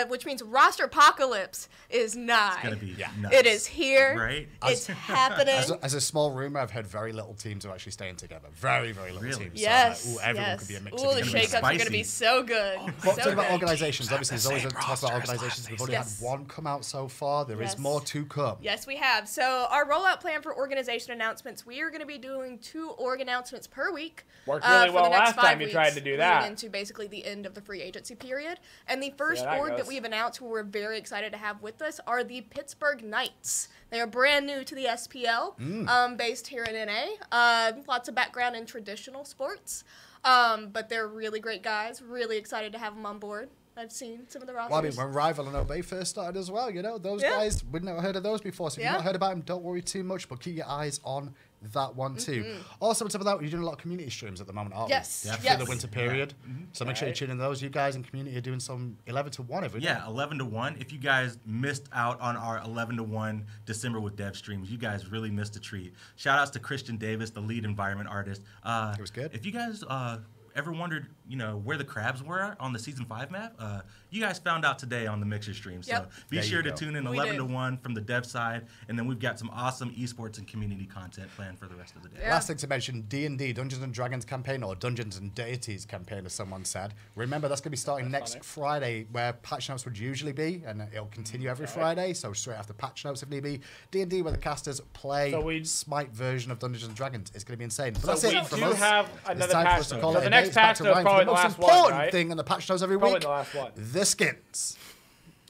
which means roster apocalypse is nigh. It's gonna be nuts. It is here. Right? It's happening. As a small rumor, I've heard very little teams are actually staying together. Very, very little teams. Yes. So, everyone could be a mix. Ooh, the shakeups are going to be so good. But talking about organizations, obviously there's always a talk about organizations. We've only had one come out so far. There is more to come. Yes, we have. So our rollout plan for organization announcements, we are going to be doing 2 org announcements per week. Worked really well last time you tried to do that. Leading into basically the end of the free agency period. And the first org that we've announced who we're very excited to have with us are the Pittsburgh Knights. They are brand new to the SPL, based here in NA. Lots of background in traditional sports. But they're really great guys. Really excited to have them on board. I've seen some of the rosters. Well, I mean, when Rival and Obey first started as well, you know, those guys, we'd never heard of those before. So if you've not heard about them, don't worry too much, but keep your eyes on that one too. Also, on top of that, you're doing a lot of community streams at the moment, aren't yes. we? Yes. For the winter period. So make sure you tune in those. You guys in community are doing some 11 to 1 every day. Yeah, 11 to 1. If you guys missed out on our 11 to 1 December with Dev streams, you guys really missed a treat. Shout outs to Christian Davis, the lead environment artist. It was good. If you guys ever wondered, you know, where the crabs were on the season 5 map, you guys found out today on the Mixer stream. So be sure to tune in 11 to 1 from the dev side, and then we've got some awesome esports and community content planned for the rest of the day. Last thing to mention, D&D, Dungeons and Dragons campaign, or Dungeons and Deities campaign, as someone said. Remember, that's going to be starting next Friday, where patch notes would usually be, and it'll continue every Friday, so straight after patch notes if need be. D&D, where the casters play Smite version of Dungeons and Dragons. It's going to be insane. But so that's it we from do us. have another patch note. So the next patch note is the probably the most last one, important right? thing in the patch notes every Probably week. the last one. The skins.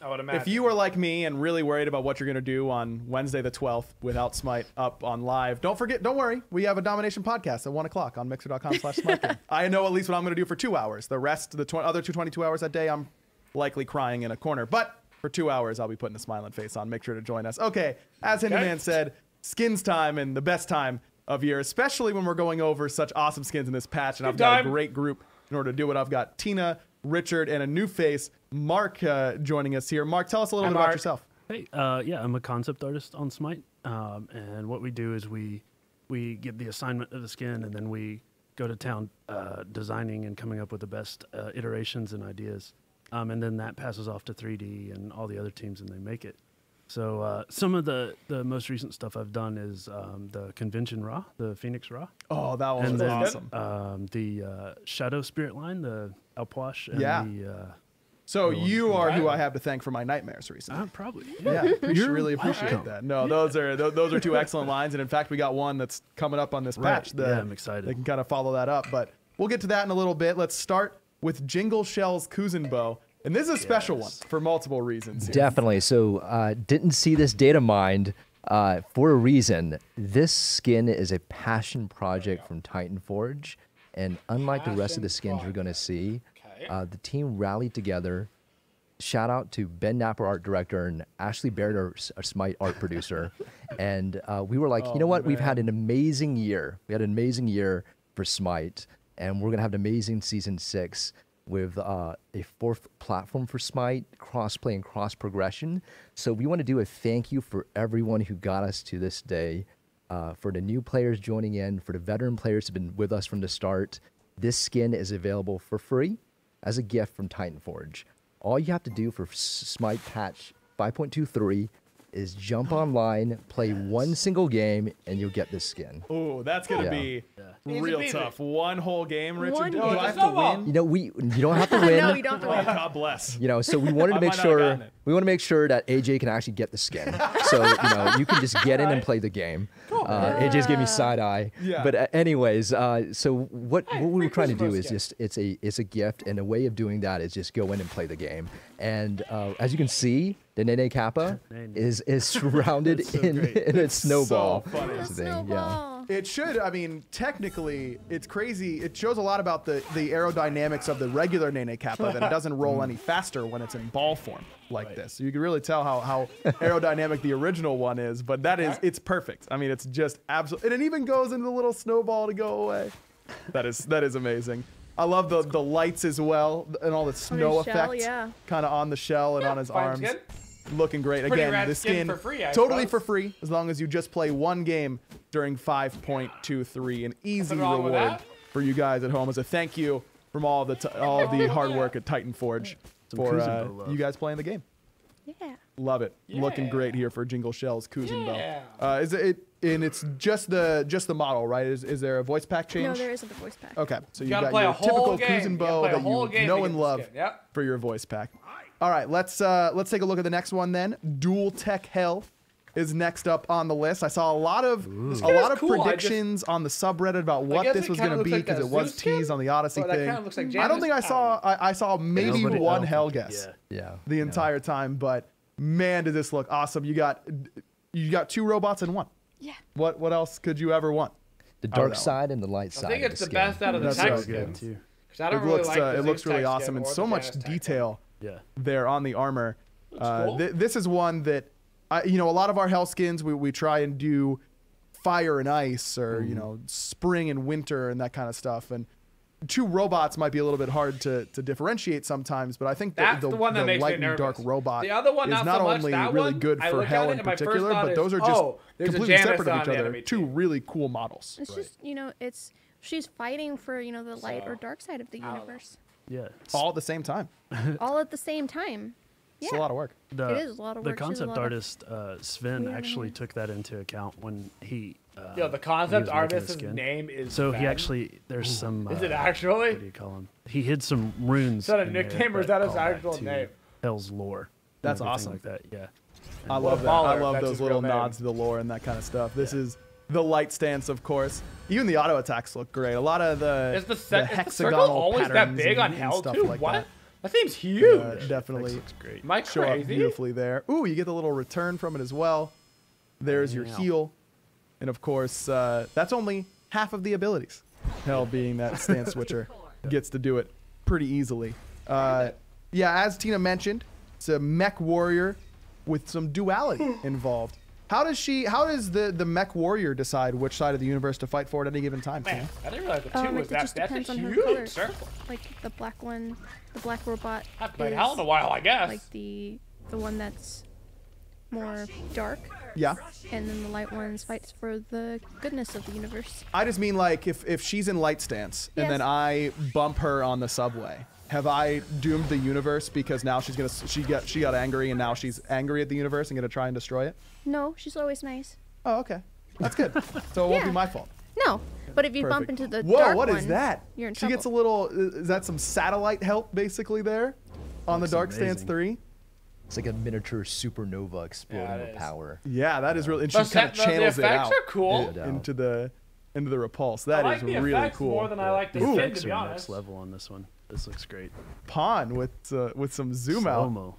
I would imagine. If you were like me and really worried about what you're going to do on Wednesday the 12th without Smite up on live, don't worry, we have a Domination podcast at 1 o'clock on mixer.com/SmiteGame. I know at least what I'm going to do for 2 hours. The rest, the other 22 hours that day, I'm likely crying in a corner. But for 2 hours, I'll be putting a smiling face on. Make sure to join us. Okay, as Hindyman said, skins time and the best time of year, especially when we're going over such awesome skins in this patch. And I've got a great group in order to do it. I've got Tina, Richard, and a new face, Mark, joining us here. Mark, tell us a little bit about yourself. Hey, yeah, I'm a concept artist on Smite, and what we do is we get the assignment of the skin, and then we go to town designing and coming up with the best iterations and ideas, and then that passes off to 3D and all the other teams, and they make it. So some of the most recent stuff I've done is the Convention Raw, the Phoenix Raw. Oh, that one was awesome. The Shadow Spirit line, the Alpoish, and the... So you are who I have to thank for my nightmares recently. Probably. Yeah, really appreciate that. No, those are two excellent lines, and in fact, we got one that's coming up on this patch. Yeah, I'm excited. They can kind of follow that up, but we'll get to that in a little bit. Let's start with Jingle Shell's Kuzenbo, and this is a special one for multiple reasons. Here. Definitely. So didn't see this data mined for a reason. This skin is a passion project from Titan Forge, and unlike the rest of the skins we're going to see, the team rallied together. Shout out to Ben Napper, art director, and Ashley Baird, our Smite art producer. And we were like, you know what? We've had an amazing year. We had an amazing year for Smite, and we're going to have an amazing season 6 with a 4th platform for Smite, cross-play and cross-progression. So we want to do a thank you for everyone who got us to this day, for the new players joining in, for the veteran players who've been with us from the start. This skin is available for free as a gift from Titan Forge. All you have to do for Smite patch 5.23 is jump online, play one single game, and you'll get this skin. Oh, that's gonna be real tough. One whole game, Richard. Do I have to win? You know, you don't have to win. No, you don't have to win. God bless. You know, so we wanted to make sure that AJ can actually get the skin. So you know, you can just get in and play the game. AJ's giving me side eye. Yeah. But anyways, so what we were trying to do is just it's a gift, and a way of doing that is just go in and play the game. And as you can see, the Nene Kappa is surrounded in a snowball. So funny. Thing. Yeah. It should. I mean, technically, it's crazy. It shows a lot about the aerodynamics of the regular Nene Kappa that it doesn't roll any faster when it's in ball form like this. So you can really tell how aerodynamic the original one is. But it's perfect. I mean, it's just absolutely. And it even goes into the little snowball to go away. That is amazing. I love the lights as well and all the snow effects kind of on the shell and on his arms. Skin. Looking great. Again, the skin for free, totally for free as long as you just play one game during 5.23. An easy reward for you guys at home as a thank you from all the hard work at Titan Forge for you guys playing the game. Yeah. Love it. Yeah. Looking great here for Jingle Shell's Kuzenbo. Is it? And it's just the model, right? Is there a voice pack change? No, there isn't a voice pack. Okay, so you got your typical Kuzenbo that you know and love for your voice pack. All right, let's take a look at the next one then. Dual Tech Hell is next up on the list. I saw a lot of predictions on the subreddit about what this was going to be because it was teased on the Odyssey thing. I don't think I saw maybe one Hell guess. The entire time, but man, did this look awesome. You got 2 robots in one. Yeah. What else could you ever want? The dark side and the light side. I think it's the best out of the tech skins. I don't really like it looks really awesome and so much detail there on the armor. Cool. This is one that, you know, a lot of our hell skins, we try and do fire and ice or, you know, spring and winter and that kind of stuff. And two robots might be a little bit hard to differentiate sometimes, but I think the one that makes light and dark robot the other one, is not only really good for hell in particular, but those are just completely separate of each other. Two really cool models. It's just, you know, she's fighting for, you know, the light or dark side of the universe. Yeah. All at the same time. All at the same time. Yeah. It's a lot of work. It is a lot of work. The concept artist, Sven, actually took that into account when he... the concept artist's name is So Ben? he actually... There's some... is it actually? What do you call him? He hid some runes. Is that a nickname or is that his actual name? Hell's lore. That's awesome. Like that, yeah. I love that. I love those little nods to the lore and that kind of stuff. This is the light stance, of course. Even the auto attacks look great. A lot of the hexagonal always patterns that big on and Hell stuff too? like What? that. That seems huge. Definitely. Looks great. Am I Show up crazy? beautifully there. Ooh, you get the little return from it as well. There's your heal. And of course, that's only half of the abilities. Hell being that stance switcher gets to do it pretty easily. Yeah, as Tina mentioned, it's a mech warrior with some duality involved. How does the mech warrior decide which side of the universe to fight for at any given time? Man, I didn't realize the two was it just that's depends a on her huge colors. circle. Like the black one, the black robot. I've played Hell in a while, I guess. Like the one that's more dark. Yeah. And then the light ones fights for the goodness of the universe. I just mean like if she's in light stance and then I bump her on the subway, have I doomed the universe because now she got angry and now she's angry at the universe and gonna try and destroy it? No, she's always nice. Oh, okay. That's good. So it won't be my fault. No, but if you bump into the Whoa, dark what one, is that? You're in she trouble. gets a little, is that some satellite help basically there on the Dark Stance 3? It's like a miniature supernova exploding with power. Yeah, that is really, and she kind of channels it out are cool. into the repulse. That is the really cool. More than I like the skin, to be honest. Next level on this one. This looks great. Pawn with some zoom out. Slow-mo.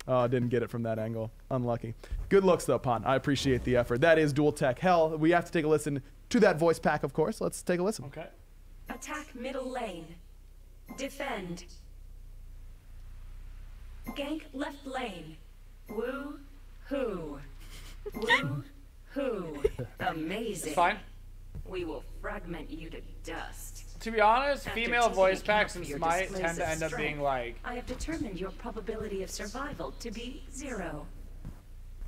Oh, didn't get it from that angle. Unlucky. Good looks though, Pawn. I appreciate the effort. That is dual tech hell. We have to take a listen to that voice pack, of course. Let's take a listen. Okay. Attack middle lane. Defend. Gank left lane. Woo hoo. Woo hoo. Amazing. It's fine. We will fragment you to dust. To be honest, female voice packs in Smite tend to end up being like... I have determined your probability of survival to be 0.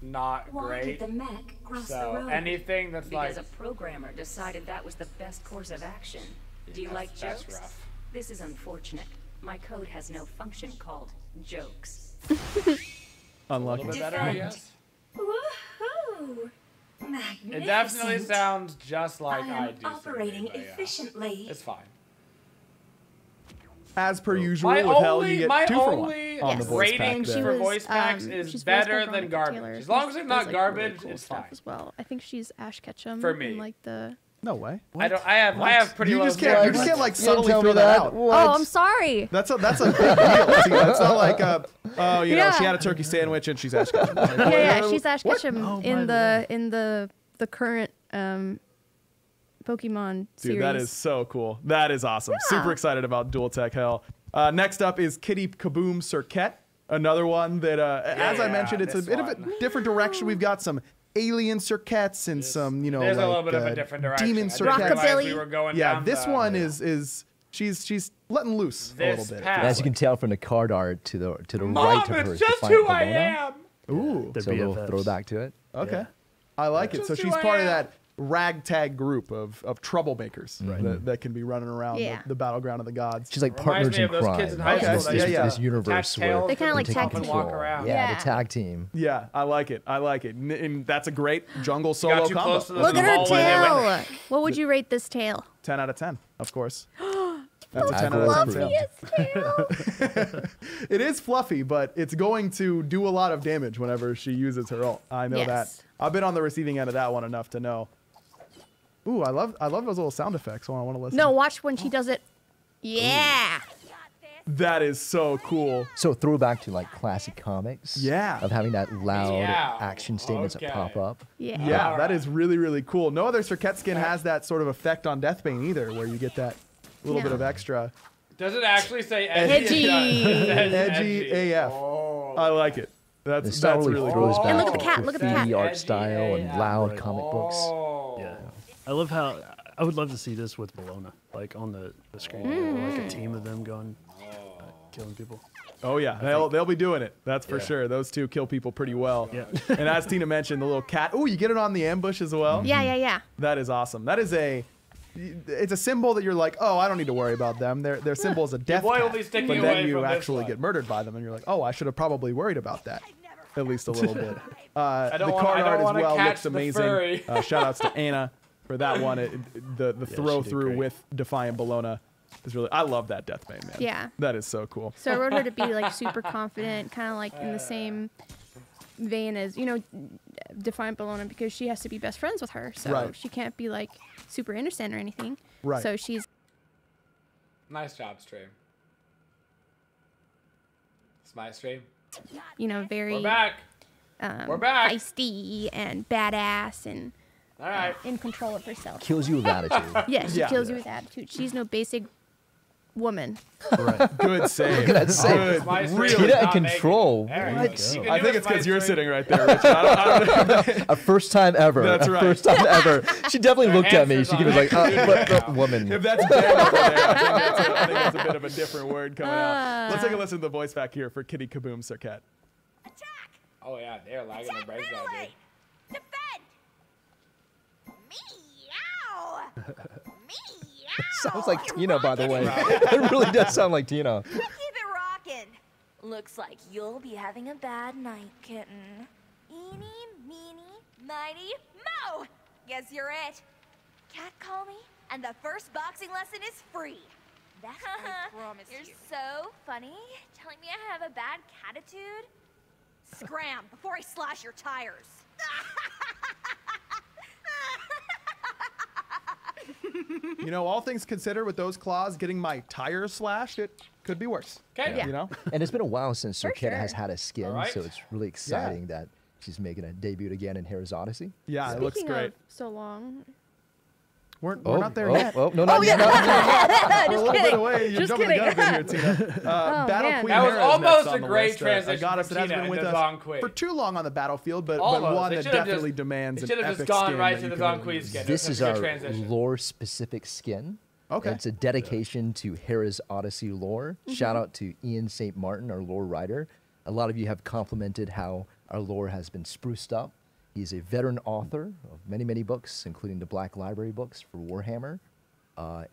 Not Why great. did the mech cross the So road? anything that's because like... a programmer decided that was the best course of action. Do you like that's jokes? rough. This is unfortunate. My code has no function called jokes. Unlucky. A little bit better, I guess. Woohoo! Magnificent. It definitely sounds just like I do. Operating something, but yeah. efficiently. It's fine. As per usual, with Hell, you get 2 for 1 on the voice pack ratings there. for voice packs is better than garbage. As long as it's not garbage, cool it's stuff fine. as well. I think she's Ash Ketchum For me. in like the. No way. I have pretty low You just can't like subtly tell me throw that that. out. Oh, I'm sorry. That's a big deal. See, that's not like you know, she had a turkey sandwich and she's Ash Ketchum. Yeah, she's Ash Ketchum Oh, in the current Pokemon series. Dude, that is so cool. That is awesome. Super excited about Dual Tech Hell. Next up is Kitty KABOOM SERQET, another one that, as I mentioned, it's a bit of a different direction. We've got some alien SERQETs and some, you know, There's like a little bit of a different direction. demon I didn't realize SERQETs. we were going Yeah, down this the- one is she's letting loose a little bit. As you can tell from the card art to the Mom, right of her, it's to just find who I Pomona. am. Ooh, So a little throwback to it. okay, I like it. So Just who she's I part of am. that ragtag group of troublemakers that can be running around the battleground of the gods. She's like Reminds partners me in of those crime. kids in high This- school this, that this, used to this universe attach where tails They kinda like they tag take team. walk control. around. Yeah, Yeah. the tag team. Yeah, I like it. And that's a great jungle solo too combo. close to the Look at her hallway, they went- tail. What would you rate this tail? 10 out of 10, of course. That's a 10 I out of 10 agree. tail. It is fluffy, but it's going to do a lot of damage whenever she uses her ult. I know Yes. that. I've been on the receiving end of that one enough to know. Ooh, I love those little sound effects. I want to listen. No, watch when she does it. Yeah. That is so cool. So throwback to like classic comics. Yeah. Of having that loud action statements that pop up. Yeah, that is really, really cool. No other SERQET skin has that sort of effect on Deathbane either, where you get that little bit of extra. Does it actually say edgy? Edgy AF. Oh. I like it. That's really throws cool. back And look at the cat. Look at the cat. art style and loud comic books. Yeah. I love how. I would love to see this with Bologna, like on the screen, like a team of them going, killing people. Oh yeah, they'll be doing it. That's for sure. Those two kill people pretty well. Yeah. And as Tina mentioned, the little cat. Oh, you get it on the ambush as well. Yeah. That is awesome. That is it's a symbol that you're like, oh, I don't need to worry about them. Their symbol is a death cat, but then you actually get murdered by them, and you're like, oh, I should have probably worried about that. At least a little bit. The card art as well looks amazing. Shout outs to Anna for that one. The throw through with Defiant Bologna is really. I love that Deathbane, man. Yeah. That is so cool. So I wrote her to be like super confident, kind of like in the same vein as, you know, Defiant Bologna, because she has to be best friends with her. So she can't be like super innocent or anything. Right. So she's. Nice job, stream. It's my stream. You know, very. We're back. We're back. Feisty and badass and in control of herself. Kills you with attitude. Yes, she kills you with attitude. She's no basic woman. Right. Good save. Look at that save. Really in control. I think it's because you're sitting right there, Rich. I don't A first time ever. That's right. First time ever. She definitely looked at me. She was like, but woman. If that's bad over there, I think that's a bit of a different word coming out. Let's take a listen to the voice back here for Kitty KABOOM SERQET. Oh yeah, they're lagging the brains out, dude. Defend! Meow! Sounds like Tina, by the way. It really does sound like Tina. Keep it rockin'. Looks like you'll be having a bad night, kitten. Eeny, meeny, mighty, mo! Guess you're it. Cat call me, and the first boxing lesson is free. That's I promise you're so funny. Telling me I have a bad catitude? Scram before I slash your tires. You know, all things considered, with those claws, getting my tires slashed, it could be worse. Okay. You know? And it's been a while since SERQET has had a skin, so it's really exciting that she's making a debut again in HERA's Odyssey. Yeah, it looks great. So long. We're not there yet. Oh, no, not yet. We're a little bit away. You're jumping the gun a bit here, Tina. Battle Queen that was HERA almost a great transition. A goddess that hasn't been with us for too long on the battlefield, but one that definitely demands an epic skin. Should have just gone right to the Zhong Queen skin. This is our lore-specific skin. Okay. It's a dedication to HERA's Odyssey lore. Shout out to Ian St. Martin, our lore writer. A lot of you have complimented how our lore has been spruced up. He's a veteran author of many, many books, including the Black Library books for Warhammer.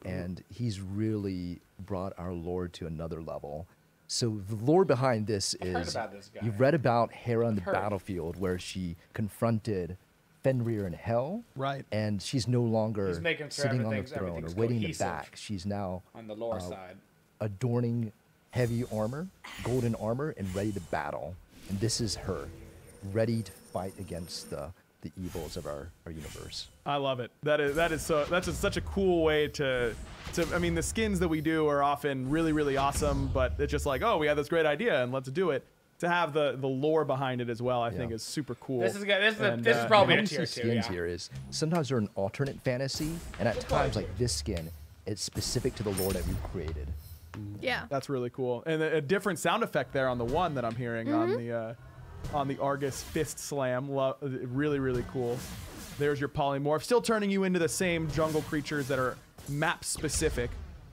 And he's really brought our lore to another level. So the lore behind this is, you've read about HERA on the battlefield, where she confronted Fenrir in Hell. Right. And she's no longer sure sitting on the throne or waiting in the back. She's now on the lore side, adorning heavy armor, golden armor, and ready to battle. And this is her, ready to fight against the evils of our universe. I love it. That's just such a cool way to I mean, the skins that we do are often really, really awesome, but it's just like, oh, we have this great idea and let's do it. To have the lore behind it as well, I think is super cool. This is probably a tier 2. Skins here is sometimes they're an alternate fantasy, and at times like this skin, it's specific to the lore that we've created. Yeah. That's really cool. And a different sound effect there on the one that I'm hearing on the ARES fist slam. Really, really cool. There's your polymorph. Still turning you into the same jungle creatures that are map specific.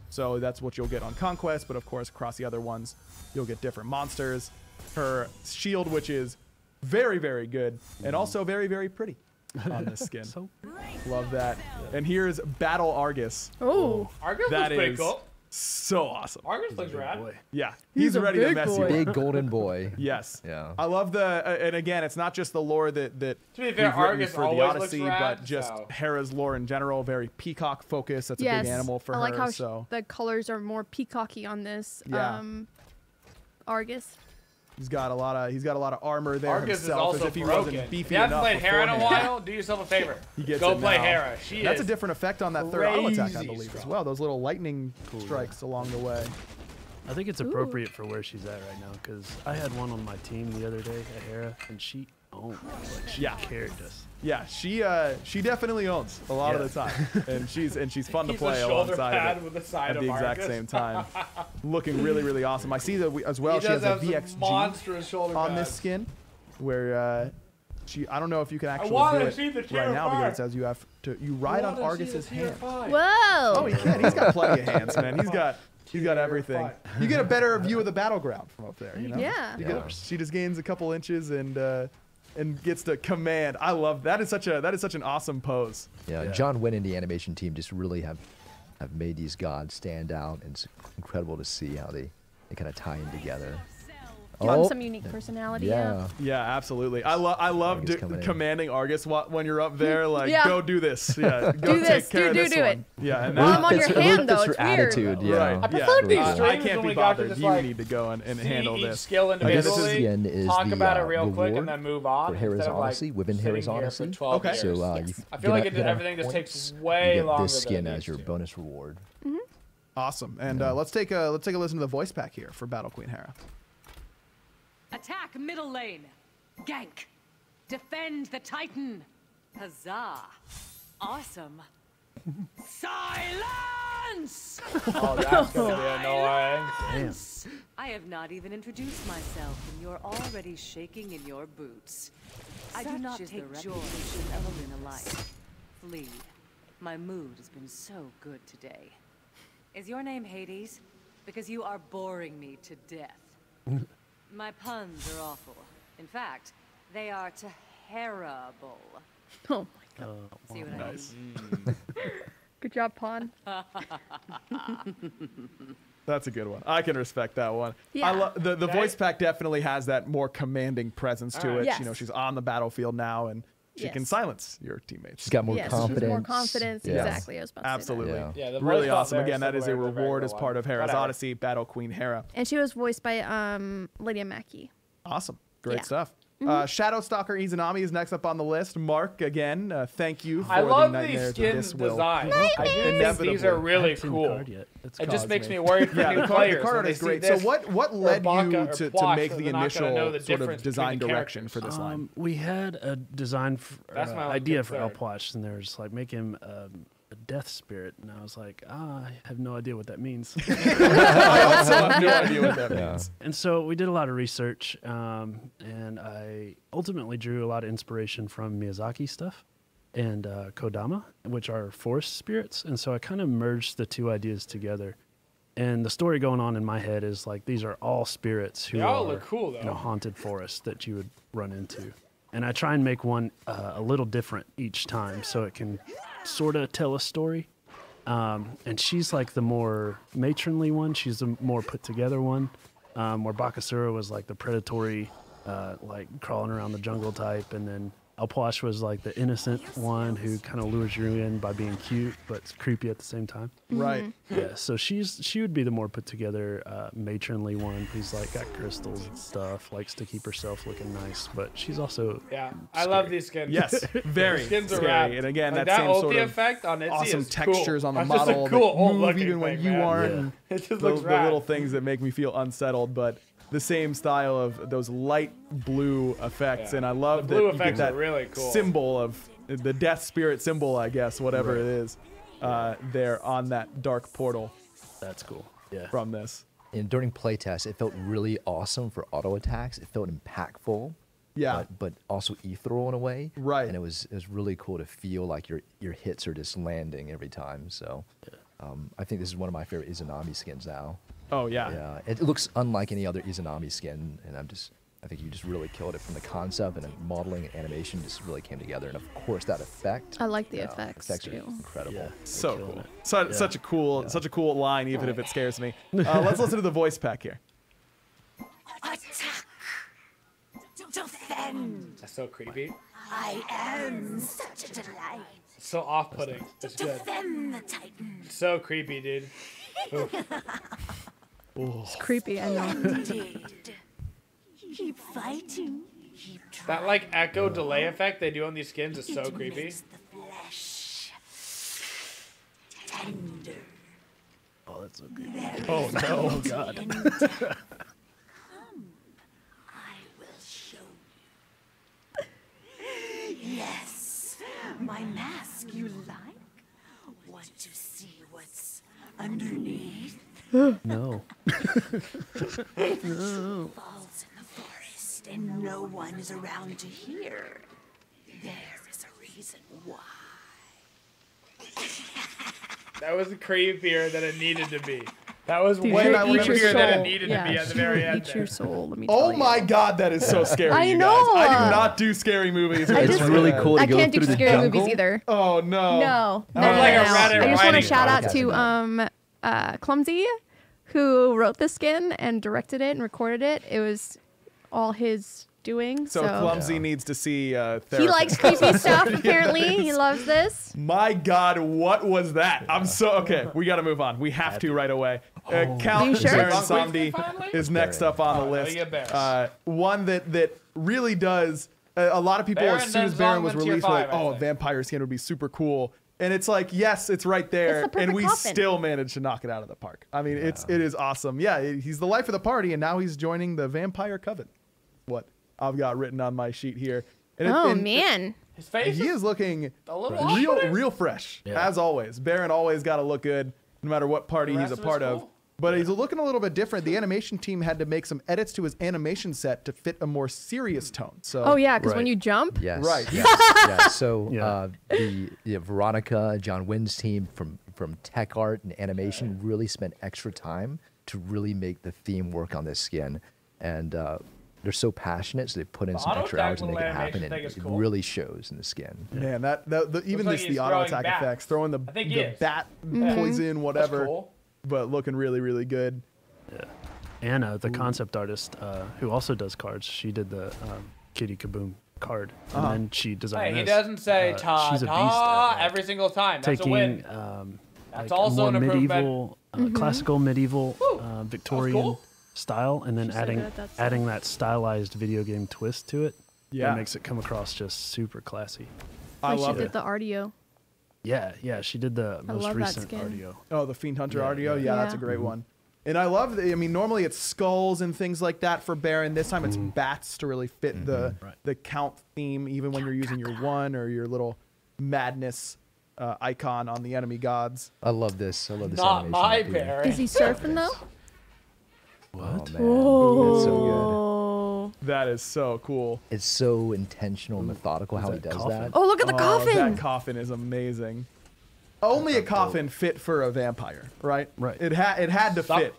So that's what you'll get on Conquest, but of course across the other ones, you'll get different monsters. Her shield, which is very, very good, and also very, very pretty on this skin. Love that. And here's Battle ARES. Oh, ARES looks pretty cool. So awesome. ARES looks rad. Yeah, he's ready to mess you up. Big golden boy. Yes. Yeah. I love and again, it's not just the lore that to be fair, we've written ARES for the always Odyssey, looks rad, but just HERA's lore in general. Very peacock focused. That's a big animal for her. I like how so the colors are more peacocky on this. ARES. He's got a lot of armor there ARES himself, is as also if he broken. wasn't beefy if you haven't enough played HERA in a beforehand. while, do yourself a favor. Go play now. HERA. That's a different effect on that third auto attack, I believe, strong. as well. Those little lightning strikes along the way. I think it's appropriate for where she's at right now because I had one on my team the other day at HERA, and she owned, like she carried us. Yeah, she definitely owns a lot of the time, and she's fun to play alongside of it with the side at the exact same time. Looking really awesome. I see that as well. She has a VXG on this skin, where I don't know if you can actually do it right now because it says you have to ride on Argus's hand. Whoa! Oh, he can. He's got plenty of hands, man. He's got everything. You get a better view of the battleground from up there. You know? Yeah. She just gains a couple inches and gets to command. I love that. Is such an awesome pose. Yeah, John Wynn and the animation team just really have made these gods stand out, and it's incredible to see how they kind of tie in together. Some unique personality. Yeah, absolutely. I love commanding Argus when you're up there. Like, go do this. Yeah, go take care of this one. Yeah, and I'm on your hand though. It's attitude. Weird. Yeah, I prefer these streams. I can't be bothered. You need to go and handle this. Skill individually. Is talk the, about it real quick and then move on. For HERA's Odyssey, within HERA's Odyssey. Okay. So I feel like everything just takes way longer. This skin as your bonus reward. Awesome. And let's take a listen to the voice pack here for Battle Queen HERA. Attack middle lane. Gank. Defend the Titan. Huzzah. Awesome. Silence! Oh, that's gonna be annoying. Damn. I have not even introduced myself, and you're already shaking in your boots. I do not take joy in element alike. Flee. My mood has been so good today. Is your name Hades? Because you are boring me to death. My puns are awful. In fact, they are terrible. Oh my god. See what nice. I mean? Good job, Pawn. That's a good one. I can respect that one. Yeah. The voice pack definitely has that more commanding presence to it. Yes. You know, she's on the battlefield now, and she can silence your teammates. She's got more confidence. More confidence. Yeah. Exactly. I was about to Absolutely. say that. Yeah, the really voice awesome. there Again, that is a similar to the reward regular as part of HERA's Whatever. Odyssey, Battle Queen HERA. And she was voiced by Lydia Mackey. Awesome. Great Yeah. stuff. Shadow Stalker Izanami is next up on the list. Mark, again, thank you for I love the these Nightmares of skins This Will. design. I do think these are really cool. It just makes me worried for new players. The card art is great. So what led you to make the initial sort of design direction for this line? We had a design idea for El Posh, and there's like make him a death spirit, and I was like, I have no idea what that means. I also have no idea what that means. And so we did a lot of research, and I ultimately drew a lot of inspiration from Miyazaki stuff and Kodama, which are forest spirits. And so I kind of merged the two ideas together. And the story going on in my head is like these are all spirits who all are look cool, though. in a haunted forest that you would run into. And I try and make one a little different each time so it can sort of tell a story. And she's like the more matronly one. She's the more put together one. Where Bakasura was like the predatory, like crawling around the jungle type. And then Alposh was like the innocent one who kind of lures you in by being cute, but it's creepy at the same time. Right. Yeah, so she would be the more put together matronly one who's like got crystals and stuff, likes to keep herself looking nice, but she's also I love these skins. Yes, very skins are scary. rad. And again, like that same ulti sort of effect on Itzy awesome is textures cool. on the That's model just a cool that move even when thing, you man. aren't. It just the looks rad. little things that make me feel unsettled, but the same style of those light blue effects, and I love the blue that you get effects that are really cool. symbol of the death spirit symbol, I guess, whatever it is, there on that dark portal. That's cool. Yeah. From this. And during playtest, it felt really awesome for auto attacks. It felt impactful. Yeah. But also ethereal in a way. Right. And it was really cool to feel like your hits are just landing every time. So I think this is one of my favorite Izanami skins now. Oh yeah. Yeah. It looks unlike any other Izanami skin, and I think you just really killed it from the concept, and modeling and animation just really came together. And of course that effect. I like the effects Effects too. are incredible. Yeah, So cool. Such a cool line, even if it scares me. Let's listen to the voice pack here. Attack! Defend! That's so creepy. I am such a delight. It's so off-putting. It's good. Defend the Titan. It's so creepy, dude. It's creepy, I know. Keep fighting. Keep That like echo delay effect they do on these skins is so creepy. makes the flesh tender. Oh, that's so good. Oh no! Oh God. I will show you. Yes, my mask you like? Want to see what's underneath? No. No. Falls in the forest and no one is around to hear. There is a reason why. That was creepier than it needed to be. That was Dude, way eat your creepier than it soul. needed Yeah, to be at the she very will end. eat your soul. Let me Oh tell my you. God, that is so scary. I you know. Guys. I do not do scary movies. It's really cool to I go can't through do the scary jungle. movies either. Oh no. No. That was like a Reddit I just want to writing shout out podcast. to Clumsy, who wrote the skin and directed it and recorded it. It was all his doing. So Clumsy needs to see therapist. He likes creepy stuff. Apparently, he loves this. My God, what was that? I'm so okay. We got to move on. We have to right away. Count sure? Baron Somdi is next up on the list. One that really does. A lot of people, Baron as soon as does Baron Zhong was with tier released, were like, 5, I "Oh, a think. vampire skin would be super cool." And it's like, yes, it's right there, It's the and perfect we coffin. still managed to knock it out of the park. I mean, it is awesome. Yeah, he's the life of the party, and now he's joining the Vampire Coven. What I've got written on my sheet here. And Man. His face he is looking a little real fresh, as always. Baron always got to look good, no matter what party The he's a rest of part it's of. cool. But he's looking a little bit different. The animation team had to make some edits to his animation set to fit a more serious tone. So Oh yeah, because when you jump. Yes. Right. Yes. yeah. So the Veronica, John Wynn's team from tech art and animation really spent extra time to really make the theme work on this skin, and they're so passionate, so they put in some extra hours to make it happen, and it really shows in the skin. Man, even like this he's the auto throwing attack bats. effects, throwing the I think he is. bat poison, whatever, but looking really good. Yeah. Anna, the concept artist, who also does cards, she did the Kitty KABOOM card, and then she designed Hey, he this. doesn't say ta she's a beast ta at, like, every single time. That's a win. taking That's like also a an more improvement. medieval, classical medieval, Victorian cool. style, and then She said that, that's adding that stylized video game twist to it. Yeah. That makes it come across just super classy. I She love did it. the RDO. Yeah, she did the most love that recent skin. RDO. Oh, the Fiend Hunter RDO? yeah. That's a great one. And I love I mean, normally it's skulls and things like that for Baron. This time it's bats to really fit the count theme, even when you're using your one or your little madness icon on the enemy gods. I love this. I love this Not animation. my up here. Baron. Is he surfing though? Oh man, Oh. it's so That is so cool. good. It's so intentional and methodical how he does coffin? that. Oh, look at the coffin. That coffin is amazing. Only a coffin fit for a vampire, right? Right. It had to Stop. fit.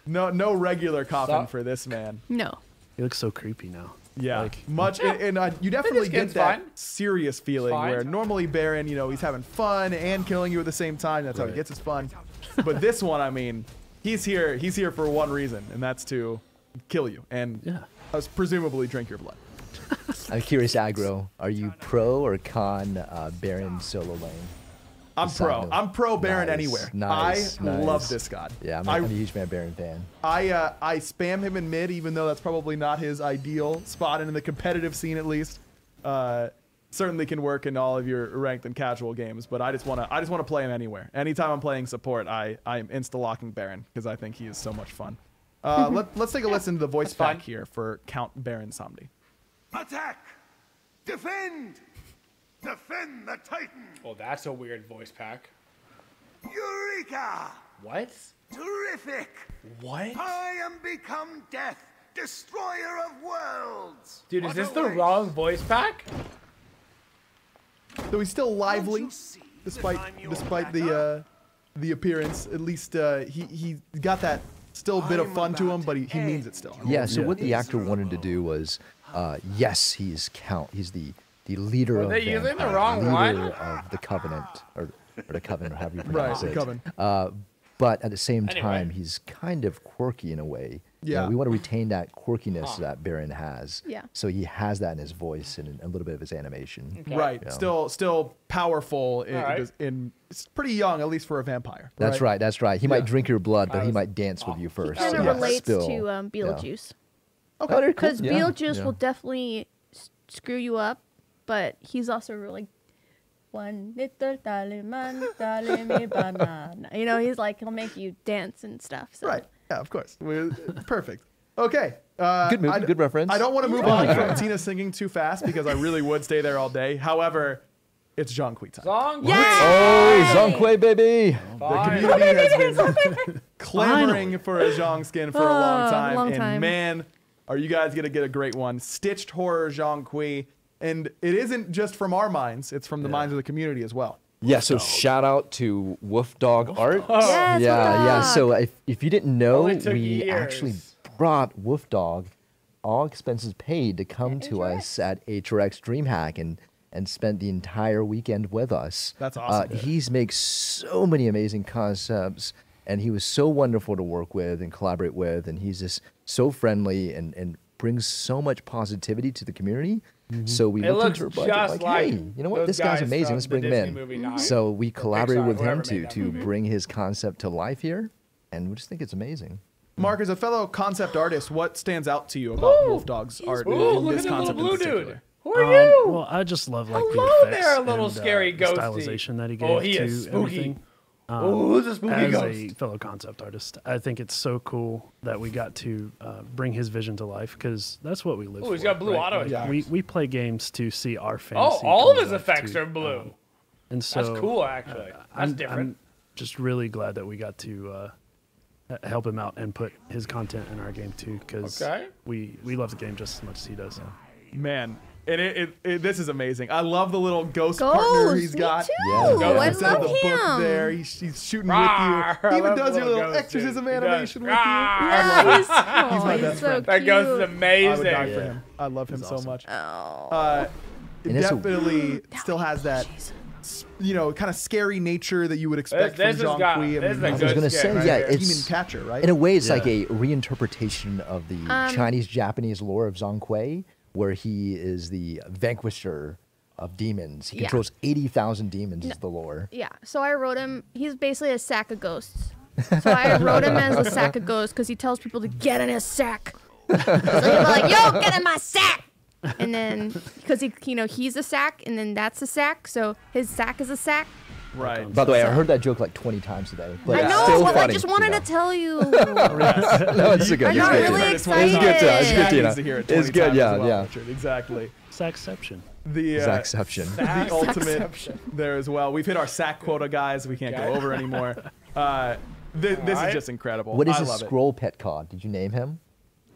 No regular coffin Stop. for this man. No. He looks so creepy now. Yeah, Like, much, and you definitely get skin's that fine. serious feeling fine. where normally Baron, he's having fun and killing you at the same time. That's how he gets his fun. But this one, I mean, he's here for one reason, and that's to kill you and presumably drink your blood. I'm curious, Aggro. Are you pro or con Baron solo lane? I'm pro. I'm pro Baron Nice, anywhere. nice, I love nice. this god. Yeah, I'm a huge Baron fan. I spam him in mid, even though that's probably not his ideal spot, and in the competitive scene at least, certainly can work in all of your ranked and casual games. But I just want to play him anywhere. Anytime I'm playing support, I'm insta locking Baron because I think he is so much fun. Let's take a listen to the voice pack here for Count Baron Somdi. Attack! Defend! Defend the Titan! Oh, that's a weird voice pack. Eureka! What? Terrific! What? I am become death, destroyer of worlds! Dude, is What this the awaits? wrong voice pack? Though he's still lively, despite the appearance. At least he got that still bit of fun to him, but he means it still. Yeah. So what the actor wanted to do was, yes, he's Count. He's the leader of they using the wrong leader one? of the Covenant or the Covenant, or however you pronounce Right, it. the Coven. But at the same Anyway. time, he's kind of quirky in a way. Yeah. We want to retain that quirkiness that Baron has. Yeah. So he has that in his voice and in a little bit of his animation. Okay. Right. You know? Still powerful. right. It's pretty young, at least for a vampire. That's right. That's right. He Yeah. might drink your blood, but he might dance with you first. Kind of Yes. relates Still, to Beetlejuice. Okay. cool. Because Yeah. Beetlejuice Yeah. will definitely screw you up, but he's also really One little taliman, me banana. You know, he's like, he'll make you dance and stuff. So. Right. Yeah, of course. Perfect. Okay. Good movie, good reference. I don't want to move on from Tina singing too fast because I really would stay there all day. However, it's Zhong Kui time. Zhong Kui. Oh, Zhong Kui, baby. The community has been clamoring for a Zhong skin for a long time. And man, are you guys going to get a great one. Stitched horror Zhong Kui. And it isn't just from our minds. It's from the minds of the community as well. Yeah, so shout out to Wolf Dog Art. Yes, yeah. So if you didn't know, we years. actually brought Wolf Dog, all expenses paid, to come to us at HRX DreamHack and spent the entire weekend with us. That's awesome. He's makes so many amazing concepts, and he was so wonderful to work with and collaborate with, and he's just so friendly and brings so much positivity to the community. So we looked into her budget like, hey, you know what, this guy's amazing, let's bring him in. So we collaborated with him to bring his concept to life here, and we just think it's amazing. Mark, as a fellow concept artist, what stands out to you about Wolf Dog's art in this concept in particular? Dude. Who are you? Well, I just love like Hello the effects there, little and, scary ghosty. stylization that he gave he to is spooky. everything. Who's a spooky as ghost? a fellow concept artist, I think it's so cool that we got to bring his vision to life, because that's what we live for. Oh, he's got blue auto effects. We play games to see our fantasy. Oh, all of his effects are blue. And so that's cool, actually. That's different. I'm just really glad that we got to help him out and put his content in our game too, because we love the game just as much as he does. Man, and this is amazing. I love the little ghost partner he's got. Yeah, I love the him. book there. He's shooting with you. He even does your little exorcism animation with you. Yeah, he's my best friend. That ghost is amazing. I would die for him. I love him so much. Oh. It definitely still has that, kind of scary nature that you would expect from Zhong Kui. I was going to say, it's Demon Catcher, right? In a way, it's like a reinterpretation of the Chinese-Japanese lore of Zhong Kui, where he is the vanquisher of demons. He controls 80,000 demons is the lore. Yeah, so I wrote him, he's basically a sack of ghosts. So I wrote him as a sack of ghosts because he tells people to get in his sack. So he's like, yo, get in my sack! And then, because he's a sack, and then that's a sack, so his sack is a sack. Right. By the way, I heard that joke like 20 times today. But I know, still but funny, I just wanted to tell you. No, it's good. I'm not really excited. It's good, Tina. It's good, yeah. Exactly. Sackception. Sackception. The ultimate there as well. We've hit our sack quota, guys. We can't go over anymore. This is just incredible. What is his scroll pet called? Did you name him?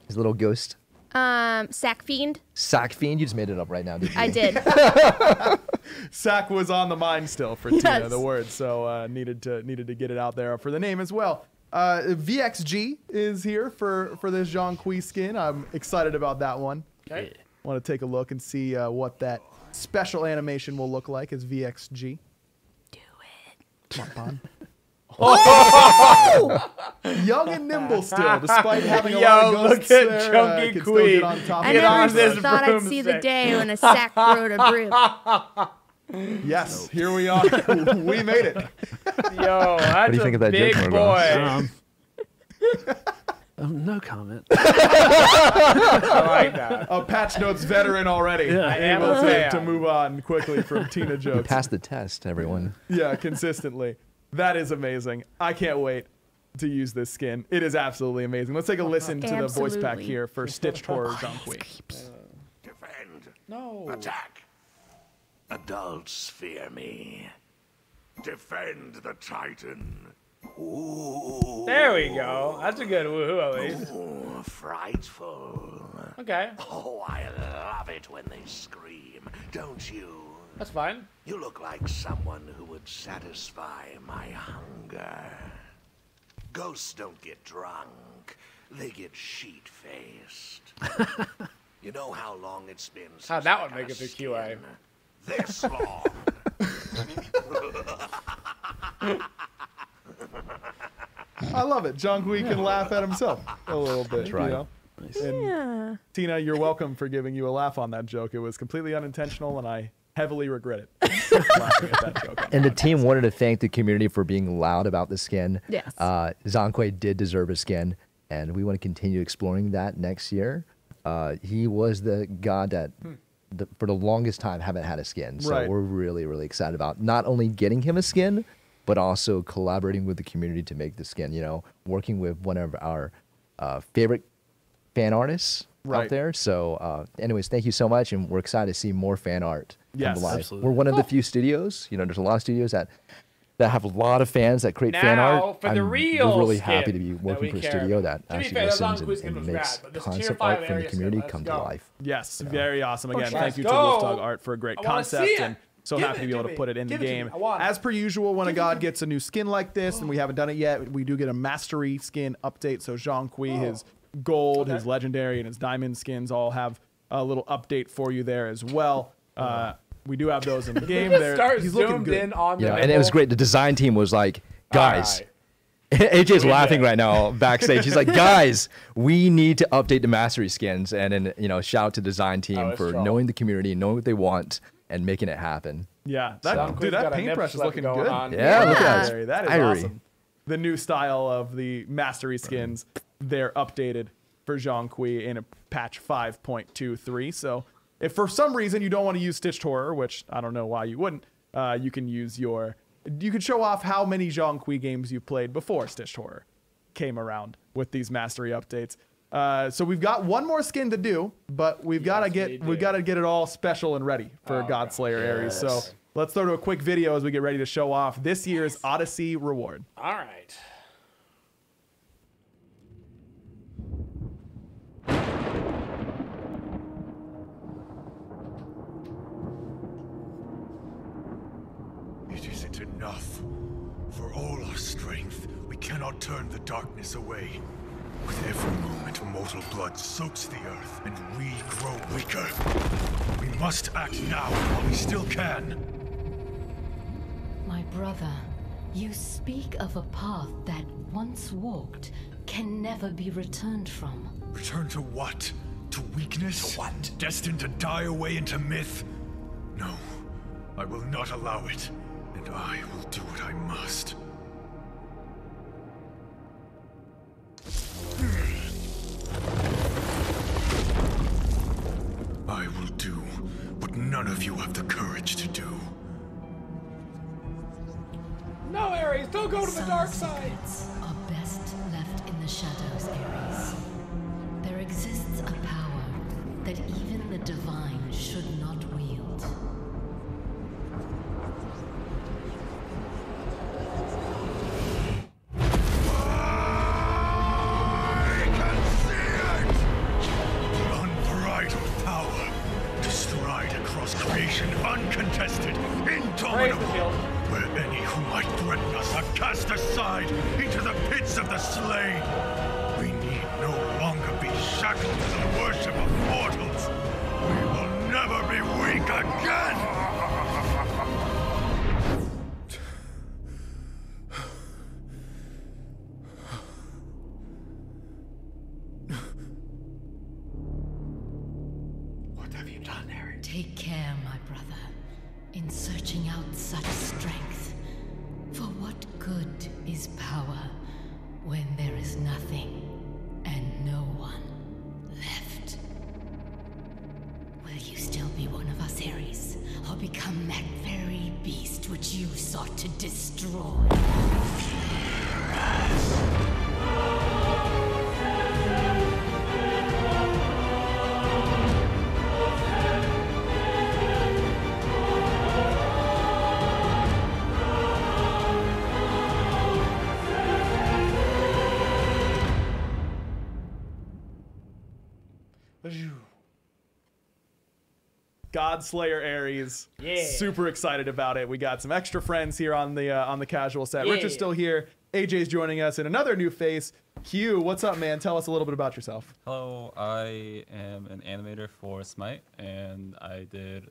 His little ghost? Sack Fiend. Sack Fiend? You just made it up right now, didn't you? I did. Sack was on the mind still for Tina, the word, so needed to get it out there for the name as well. VXG is here for this Zhong Kui skin. I'm excited about that one. Okay. Want to take a look and see what that special animation will look like as VXG. Do it. Come on, Oh! Young and nimble still, despite having a lot of ghosts look at there, Chunky can Queen. still get on top I of never it. thought I'd see the day when a sack rode a broom. Yes, here we are. We made it. Yo, that's what do you think of that big joke, boy. No comment. I like that. A Patch Notes veteran already. Yeah. Able to move on quickly from Tina You jokes. passed the test, everyone. Yeah, consistently. That is amazing. I can't wait to use this skin. It is absolutely amazing. Let's take a listen to the voice pack here for Stitched Horror Zhong Kui. Defend. No. Attack. Adults fear me. Defend the Titan. Ooh. There we go. That's a good woohoo, at least. Ooh, frightful. Okay. Oh, I love it when they scream, don't you? That's fine. You look like someone who would satisfy my hunger. Ghosts don't get drunk. They get sheet-faced. You know how long it's been since How'd that I one got make a it through skin? QA? This long. I love it. Zhong Kui can laugh at himself a little bit. That's right. You know? And Yeah. Tina, you're welcome for giving you a laugh on that joke. It was completely unintentional, and I heavily regret it. Laughing at that joke. And the team wanted to thank the community for being loud about the skin. Yes. Zhong Kui did deserve a skin, and we want to continue exploring that next year. He was the god that for the longest time haven't had a skin. So Right. we're really, really excited about not only getting him a skin, but also collaborating with the community to make the skin. You know, working with one of our favorite fan artists out there. So, anyways, thank you so much, and we're excited to see more fan art come to life. Absolutely. We're one of the few studios. You know, there's a lot of studios that have a lot of fans that create fan art. For the real we're really skin happy to be working for a studio that actually listens and makes concept art from the community come to life. Yes, very awesome. Again, Let's thank you to go. Wolfdog Art for a great I wanna see concept, it. and so Give happy it to be able to to me. put it in Give the it to game. me. I want it. As per usual, when a god gets a new skin like this, and we haven't done it yet, we do get a mastery skin update. So Zhong, his gold, his legendary, and his diamond skins all have a little update for you there as well. We do have those in the game. He's looking good. In on Yeah, and it was great. The design team was like, guys, AJ's laughing right now backstage. He's like, guys, we need to update the mastery skins. And then, you know, shout out to the design team for knowing the community, knowing what they want, and making it happen. Yeah, that paintbrush is looking good. Yeah, look at that. That is awesome. The new style of the mastery skins, they're updated for Zhong in a patch 5.23. So if for some reason you don't want to use Stitched Horror, which I don't know why you wouldn't, you can use you can show off how many Zhong games you've played before Stitched Horror came around with these mastery updates. So we've got one more skin to do, but we've got to get it all special and ready for Godslayer Ares. So let's throw to a quick video as we get ready to show off this year's Odyssey reward. All right. It isn't enough. For all our strength, we cannot turn the darkness away. With every moment, mortal blood soaks the earth, and we grow weaker. We must act now while we still can. My brother, you speak of a path that once walked can never be returned from. Return to what? To weakness? To what? Destined to die away into myth? No, I will not allow it, and I will do what I must. I will do what none of you have the courage to do. No, Ares, don't go to the dark side. Are best left in the shadows, Ares. There exists a power that even the divine should not wield. Unbridled power to stride across creation uncontested, indomitable, where any who might threaten us are cast aside into the pits of the slain. We need no longer be shackled to the worship of mortals. We will never be weak again! Take care, my brother, in searching out such strength. For what good is power when there is nothing and no one left? Will you still be one of us, Ares, or become that very beast which you sought to destroy? Godslayer Ares. Yeah. Super excited about it. We got some extra friends here on the casual set. Yeah. Richard's still here. AJ's joining us, and another new face, Q. What's up, man? Tell us a little bit about yourself. Hello, I am an animator for Smite, and I did.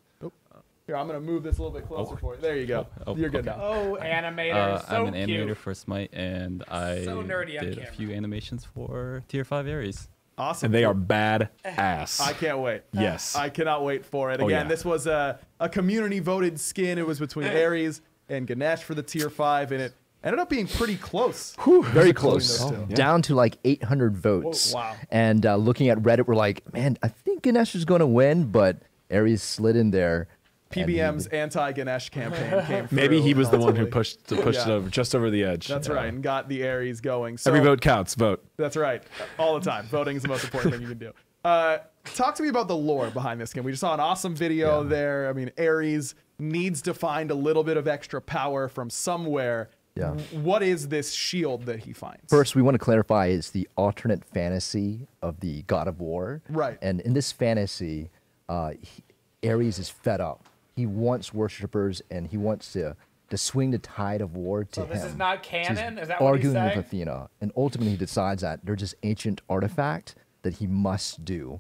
Here, I'm gonna move this a little bit closer for you. There you go. You're good now. Oh, animator, so I'm an cute. animator for Smite, and I So nerdy on did camera. a few animations for Tier 5 Ares. Awesome. And they are bad-ass. I can't wait. Yes. I cannot wait for it. Oh, Again, yeah. this was a community voted skin. It was between Ares and Ganesh for the Tier 5, and it ended up being pretty close. Very close. Between those two. Down to like 800 votes. Whoa, wow. And looking at Reddit, we're like, man, I think Ganesh is going to win, but Ares slid in there. PBM's anti-Ganesh campaign came through. Maybe he was the one who pushed it over, just over the edge. That's right, and got the Ares going. So, every vote counts. Vote. That's right. All the time. Voting is the most important thing you can do. Talk to me about the lore behind this game. We just saw an awesome video there. I mean, Ares needs to find a little bit of extra power from somewhere. Yeah. What is this shield that he finds? First, we want to clarify it's the alternate fantasy of the god of war. Right. And in this fantasy, Ares is fed up. He wants worshippers, and he wants to swing the tide of war to him. So this is not canon? So is that what he's arguing saying? with Athena, and ultimately he decides that there's this ancient artifact that he must do,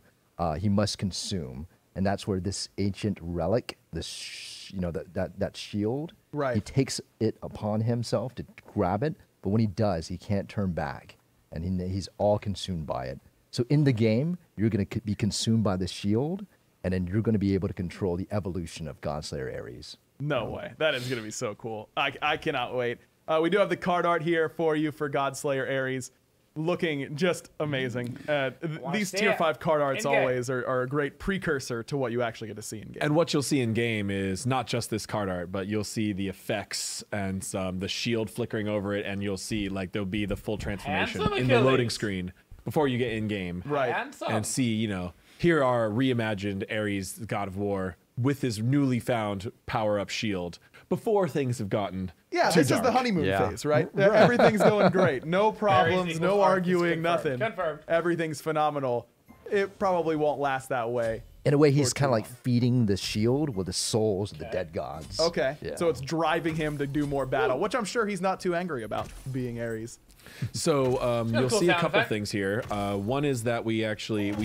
he must consume, and that's where this ancient relic, that shield, right. he takes it upon himself to grab it, but when he does, he can't turn back, and he's all consumed by it. So in the game, you're going to be consumed by the shield, and then you're going to be able to control the evolution of Godslayer Ares. No way. That is going to be so cool. I cannot wait. We do have the card art here for you for Godslayer Ares. Looking just amazing. These tier 5 card arts always are a great precursor to what you actually get to see in game. And what you'll see in game is not just this card art, but you'll see the effects and the shield flickering over it, and you'll see like there'll be the full transformation in the loading screen before you get in game. Right. And see, here are reimagined Ares, the god of war, with his newly found power-up shield before things have gotten too this dark. is the honeymoon phase, right? Everything's going great. No problems, no arguing, nothing. Confirmed. Everything's phenomenal. It probably won't last that way. In a way, he's kind of like feeding the shield with the souls of the dead gods. Okay, Yeah. so it's driving him to do more battle, which I'm sure he's not too angry about, being Ares. So you'll cool see a sound couple effect. things here. One is that we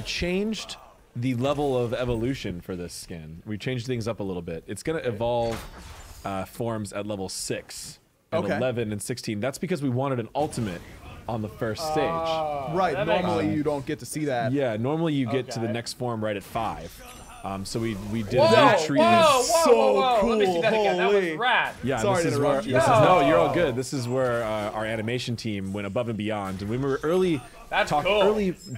changed the level of evolution for this skin. We changed things up a little bit. It's going to evolve forms at level 6 and 11 and 16. That's because we wanted an ultimate on the first stage. Right, normally you don't get to see that. Yeah, normally you get to the next form right at 5. So we did a new treatment. Whoa. Let me see that again. That was rad. Yeah, Sorry this to is where interrupt you. no, you're all good. This is where our animation team went above and beyond. And when we were early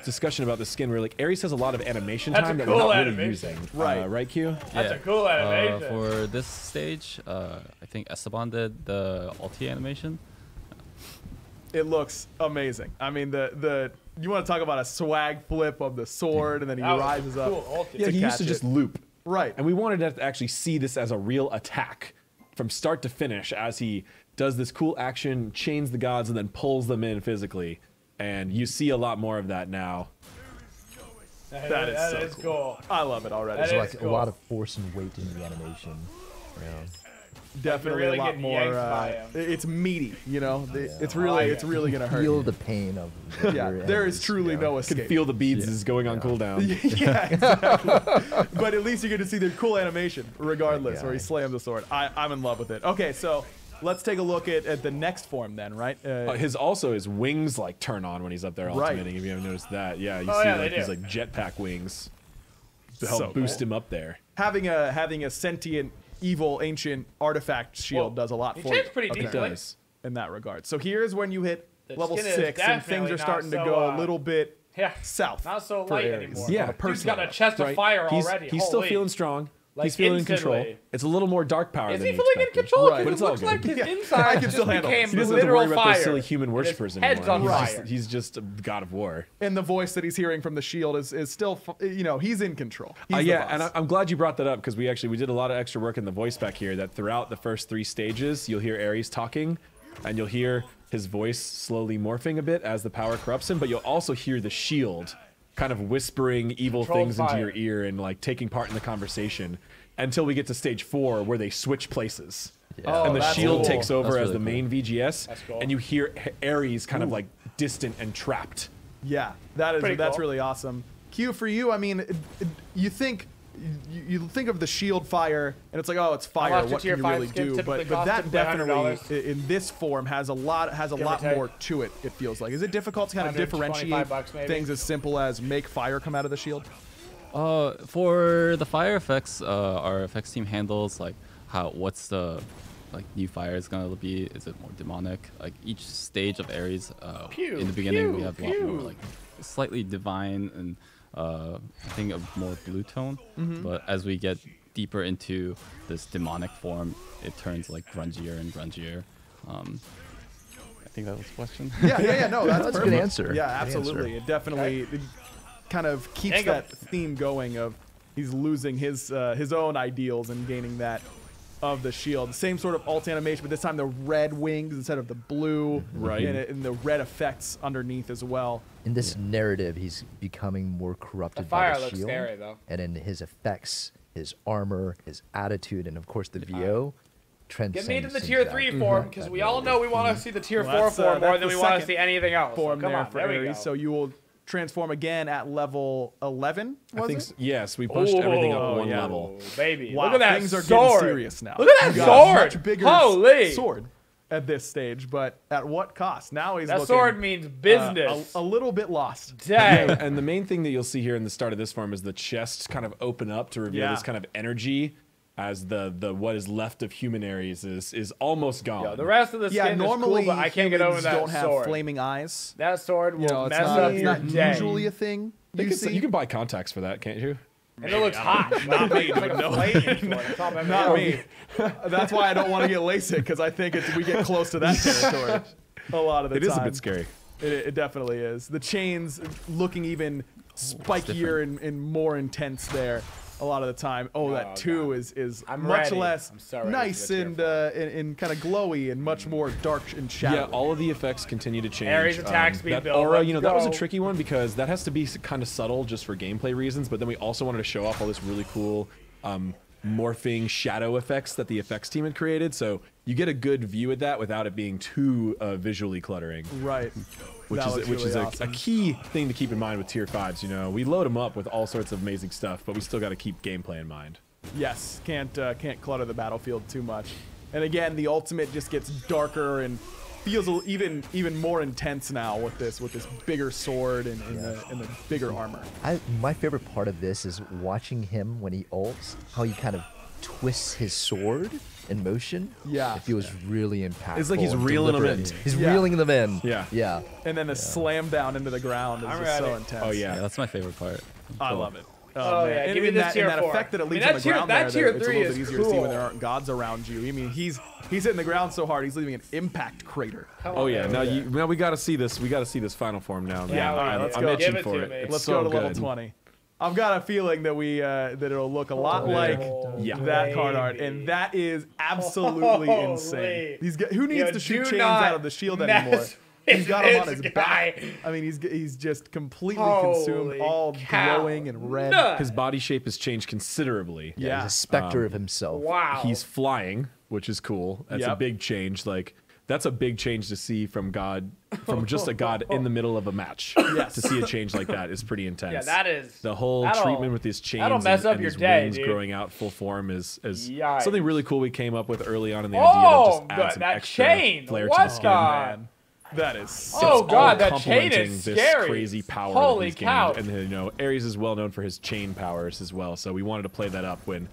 discussion about the skin, we were like, Ares has a lot of animation time that we're not really using. Right, Q? That's a cool animation. For this stage, I think Esteban did the ulti animation. It looks amazing. I mean, you want to talk about a swag flip of the sword, and then he rises up. Cool. Yeah, he used to just loop. Right. And we wanted to actually see this as a real attack from start to finish as he does this cool action, chains the gods, and then pulls them in physically. And you see a lot more of that now. That is so cool. I love it already. There's like a lot of force and weight in the animation. Yeah. Definitely really a lot getting more. yanked by him. It's meaty, It's really gonna hurt. Feel the pain of. There is truly no You escape. can feel the beads is going on cooldown. Yeah, exactly. But at least you get to see the cool animation, regardless, where he slams the sword. I'm in love with it. Okay, so let's take a look at the next form then, right? His wings like turn on when he's up there ultimating. If you haven't noticed that, you see these like jetpack wings to help boost him up there. Having a sentient, evil, ancient artifact shield does a lot for you. It pretty decently. In that regard. So here's when you hit The level skin is 6 and things definitely are starting to not go so, a little bit Yeah, south. not so for light Ares. anymore. Yeah, Dude's got a chest of fire already. He's still Holy. feeling strong. Like, He's feeling in control. instantly. It's a little more dark power Is than he you feeling in expected. control? Right. Because But it it's all looks like good. his I inside can still handle it. became He doesn't literal worry about fire. those silly human worshippers His head's anymore. on fire. He's just a god of war. And the voice that he's hearing from the shield is still, he's in control. He's the Yeah, boss. and I'm glad you brought that up because we did a lot of extra work in the voice back here. That throughout the first 3 stages, you'll hear Ares talking, and you'll hear his voice slowly morphing a bit as the power corrupts him. But you'll also hear the shield kind of whispering evil things into your ear and like taking part in the conversation until we get to stage 4 where they switch places. Yeah. And the shield takes over That's as the really main VGS, cool. and you hear Ares kind of like distant and trapped. Yeah, that's cool. really awesome. Q, for you, I mean, you think of the shield fire, and it's like, oh, it's fire. watched a What tier can you 5 really skin do? typically But cost that typically definitely, $100. in this form, has a lot or take. more to it. It feels like. Is it difficult to kind of differentiate $125 maybe? things as simple as make fire come out of the shield? For the fire effects, our effects team handles like what's the new fire is gonna be. Is it more demonic? Like each stage of Ares, in the beginning we have a lot more like slightly divine, and I think a more blue tone. But as we get deeper into this demonic form, it turns like grungier and grungier. I think that was the question. Yeah. No, that's a good answer. Yeah, good absolutely. Answer. It definitely kind of keeps that theme going of he's losing his own ideals and gaining that of the shield. The same sort of alt animation, but this time the red wings instead of the blue. Right. And the red effects underneath as well. In this narrative, he's becoming more corrupted The fire by the looks shield. scary, though. And in his effects, his armor, his attitude, and of course the VO. Get me to the tier 3 form, because we all know we want to see the tier 4 that's, form more that's than the we want to second see anything else. Form So come there on, for there we Ares. go. So you will transform again at level 11, I think it? yes, we pushed everything up one yeah. level. Baby, Wow, look at that things are sword. getting serious now. Look at that You got a sword. much bigger Holy sword at this stage, but at what cost? Now he's that looking, sword means business. a little bit lost. Dang. Yeah, and the main thing that you'll see here in the start of this form is the chests kind of open up to reveal this kind of energy, as the what is left of human Ares is almost gone. Yo, the rest of the skin normally is cool, but I can't get over that don't have sword. flaming eyes. That sword will it's mess not, up it's your not day. usually a thing. You can buy contacts for that, can't you? And it looks hot. Not me, It's like a no. flaming sword. It's all about Not me. That's why I don't want to get LASIK, because I think we get close to that territory a lot of the time. It is a bit scary. It definitely is. The chains looking even spikier and more intense there a lot of the time. That 2 is much ready. less I'm so ready nice for and kind of glowy and much more dark and shadowy. Yeah, all of the effects continue to change. Ares attack speed that build, aura, let's that was a go. tricky one because that has to be kind of subtle just for gameplay reasons. But then we also wanted to show off all this really cool morphing shadow effects that the effects team had created. So you get a good view of that without it being too visually cluttering. Right. Which is a key thing to keep in mind with tier 5s. We load them up with all sorts of amazing stuff, but we still got to keep gameplay in mind. Yes, can't clutter the battlefield too much. And again, the ultimate just gets darker and feels even more intense now with this bigger sword and the bigger armor. My favorite part of this is watching him when he ults, how he kind of twists his sword in motion. Yeah. It feels really impactful. It's like he's reeling them in. He's reeling them in. Yeah. Yeah. And then the slam down into the ground is just so intense. Oh, yeah. That's my favorite part. I love it. Oh, man. yeah, And give me in this that, tier and that 4. effect that it I mean, leaves that on the tier- ground that there, tier it's a 3 little is bit easier to see when cool. there aren't gods around you. I mean, he's hitting the ground so hard, he's leaving an impact crater. Oh yeah, now we got to see this. We got to see this final form now. Yeah, all right, let's I'm go. itching Give it for to it. me. It's Let's so go to level good. 20. I've got a feeling that that it'll look a lot like that card art, and that is absolutely insane. Who needs to shoot chains out of the shield anymore? He's got him on his back. I mean, he's just completely consumed, all glowing and red. His body shape has changed considerably. Yeah, he's a specter of himself. Wow. He's flying, which is cool. That's a big change. That's a big change to see from just a god in the middle of a match. Yes. To see a change like that is pretty intense. Yeah, that is. The whole treatment with his chains that'll mess up and your his day, wings dude. growing out full form is Yikes. something really cool we came up with early on in the idea to just add some that extra chain. flair What to the skin. Man, that is Oh It's god, all that chain complementing is this scary. crazy power Holy that he's cow. gained. And Ares is well known for his chain powers as well. So we wanted to play that up when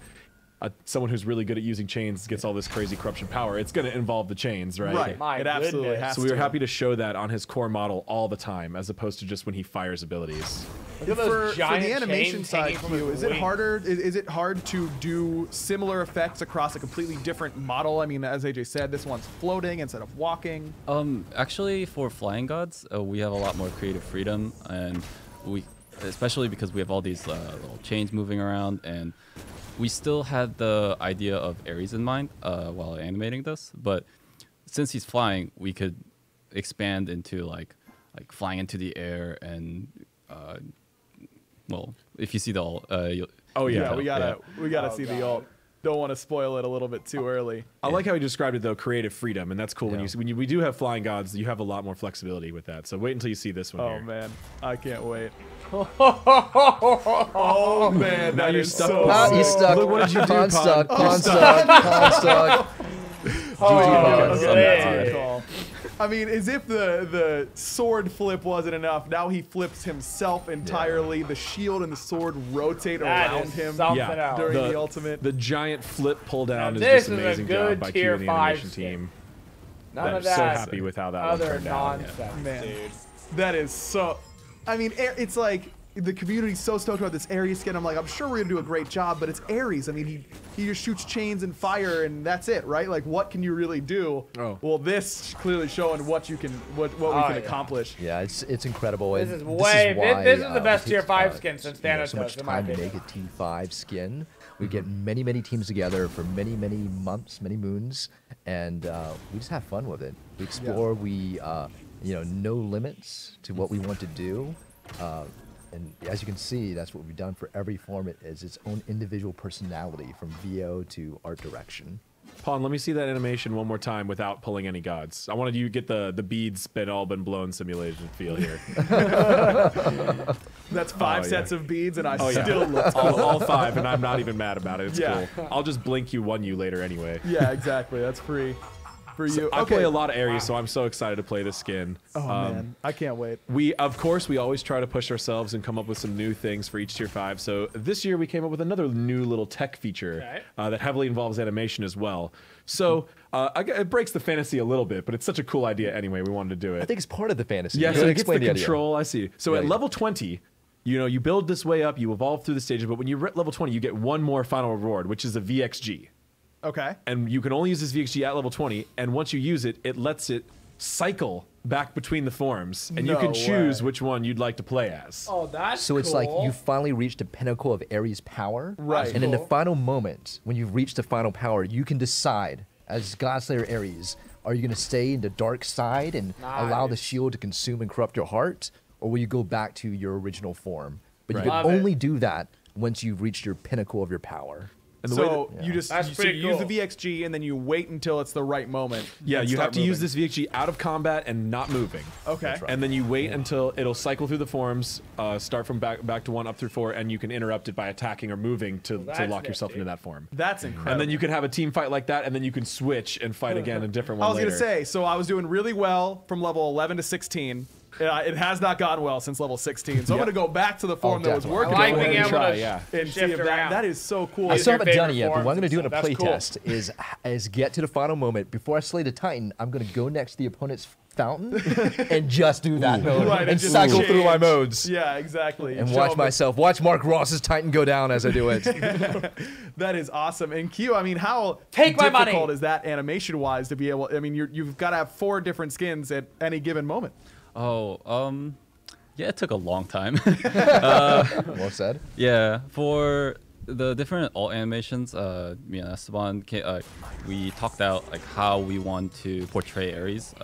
someone who's really good at using chains gets all this crazy corruption power. It's going to involve the chains, right? Right. My It absolutely goodness. has So we were happy to show that on his core model all the time, as opposed to just when he fires abilities. Look at those For giant the animation chains side, hanging from Q, his is it wings. harder? Is it hard to do similar effects across a completely different model? I mean, as AJ said, this one's floating instead of walking. Actually, for flying gods, we have a lot more creative freedom, and especially because we have all these little chains moving around, and we still had the idea of Ares in mind while animating this, but since he's flying, we could expand into like flying into the air and well, if you see the ult, We gotta see the ult. Don't want to spoil it a little bit too early. I like how he described it though, creative freedom, and that's cool. When we do have flying gods, you have a lot more flexibility with that. So wait until you see this one. Oh here. man, I can't wait. Oh man, Now that you're is stuck. so He's stuck. Look, what did you do, Pawn Pon? stuck. Pawn stuck. Pawn stuck. GG, Pawn. Good call. I mean, as if the sword flip wasn't enough, now he flips himself entirely. The shield and the sword rotate That around is him something else. during the ultimate. The giant flip pull down Now, is this just is a amazing good job by Q tier and the 5 animation skin. team. None I'm of so that happy with how that one other turned out. nonsense, Man. dude. That is so. I mean, it's like the community's so stoked about this Ares skin. I'm like, I'm sure we're gonna do a great job, but it's Ares. I mean, he just shoots chains and fire, and that's it, right? Like, what can you really do? Oh. Well, this clearly showing what you can, what we can accomplish. Yeah, it's incredible. This And is way. This is the best tier 5 skin since you know, Thanatos. so much time to make a Team 5 skin. We get many teams together for many months, many moons, and we just have fun with it. We explore. We you know, no limits to what we want to do. And as you can see, that's what we've done for every form. It is its own individual personality, from VO to art direction. Pawn, let me see that animation one more time without pulling any gods. I wanted you to get the beads all been blown simulation feel here. That's 5 sets of beads, and I yeah. still look all 5, and I'm not even mad about it. It's cool. I'll just blink you one you later anyway. Yeah, exactly. That's free. For you. So I play a lot of Ares, so I'm so excited to play this skin. Oh man, I can't wait. Of course, we always try to push ourselves and come up with some new things for each tier 5. So this year we came up with another new little tech feature that heavily involves animation as well. So it breaks the fantasy a little bit, but it's such a cool idea anyway. We wanted to do it. I think it's part of the fantasy. Yeah, so it gets the idea. control. I see. So at level 20, you know, you build this way up, you evolve through the stages, but when you're at level 20, you get one more final reward, which is a VXG. Okay. And you can only use this VXG at level 20, and once you use it, it lets it cycle back between the forms, and you can choose which one you'd like to play as. Oh, that's So it's like you finally reached the pinnacle of Ares' power. Right. And in the final moment, when you've reached the final power, you can decide, as Godslayer Ares, are you going to stay in the dark side and allow the shield to consume and corrupt your heart, or will you go back to your original form? But you can only do that once you've reached your pinnacle of your power. And so you just you use the VXG and then you wait until it's the right moment. Yeah, you have to use this VXG out of combat and not moving. Okay. And then you wait until it'll cycle through the forms, start from back to 1 up through 4, and you can interrupt it by attacking or moving to lock yourself into that form. That's incredible. And then you can have a team fight like that, and then you can switch and fight again a different one later. I was going to say, so I was doing really well from level 11 to 16. It has not gotten well since level 16, so I'm going to go back to the form that was working. I like being able to and see if that is so cool. I still haven't done it yet, but what I'm going to do in a playtest is get to the final moment. Before I slay the Titan, I'm going to go next to the opponent's fountain and just do that mode and cycle through my modes. Yeah, exactly. And watch Mark Ross's Titan go down as I do it. That is awesome. And Q, I mean, how difficult is that animation-wise to be able? I mean, you've got to have 4 different skins at any given moment. Oh, yeah, it took a long time. Well said. Yeah, for the different alt animations, me and Esteban, we talked out like how we want to portray Ares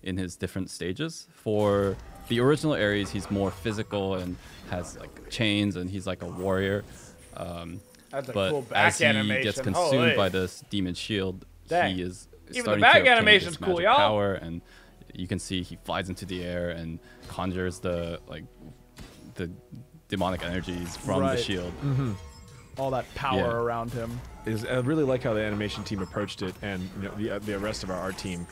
in his different stages. For the original Ares, he's more physical and has like chains, and he's like a warrior. That's a but cool back as he animation. gets consumed by this demon shield, he is even starting the back to animation's cool, y'all. power, and you can see he flies into the air and conjures the demonic energies from the shield. All that power around him. I really like how the animation team approached it, and you know, the rest of our art team,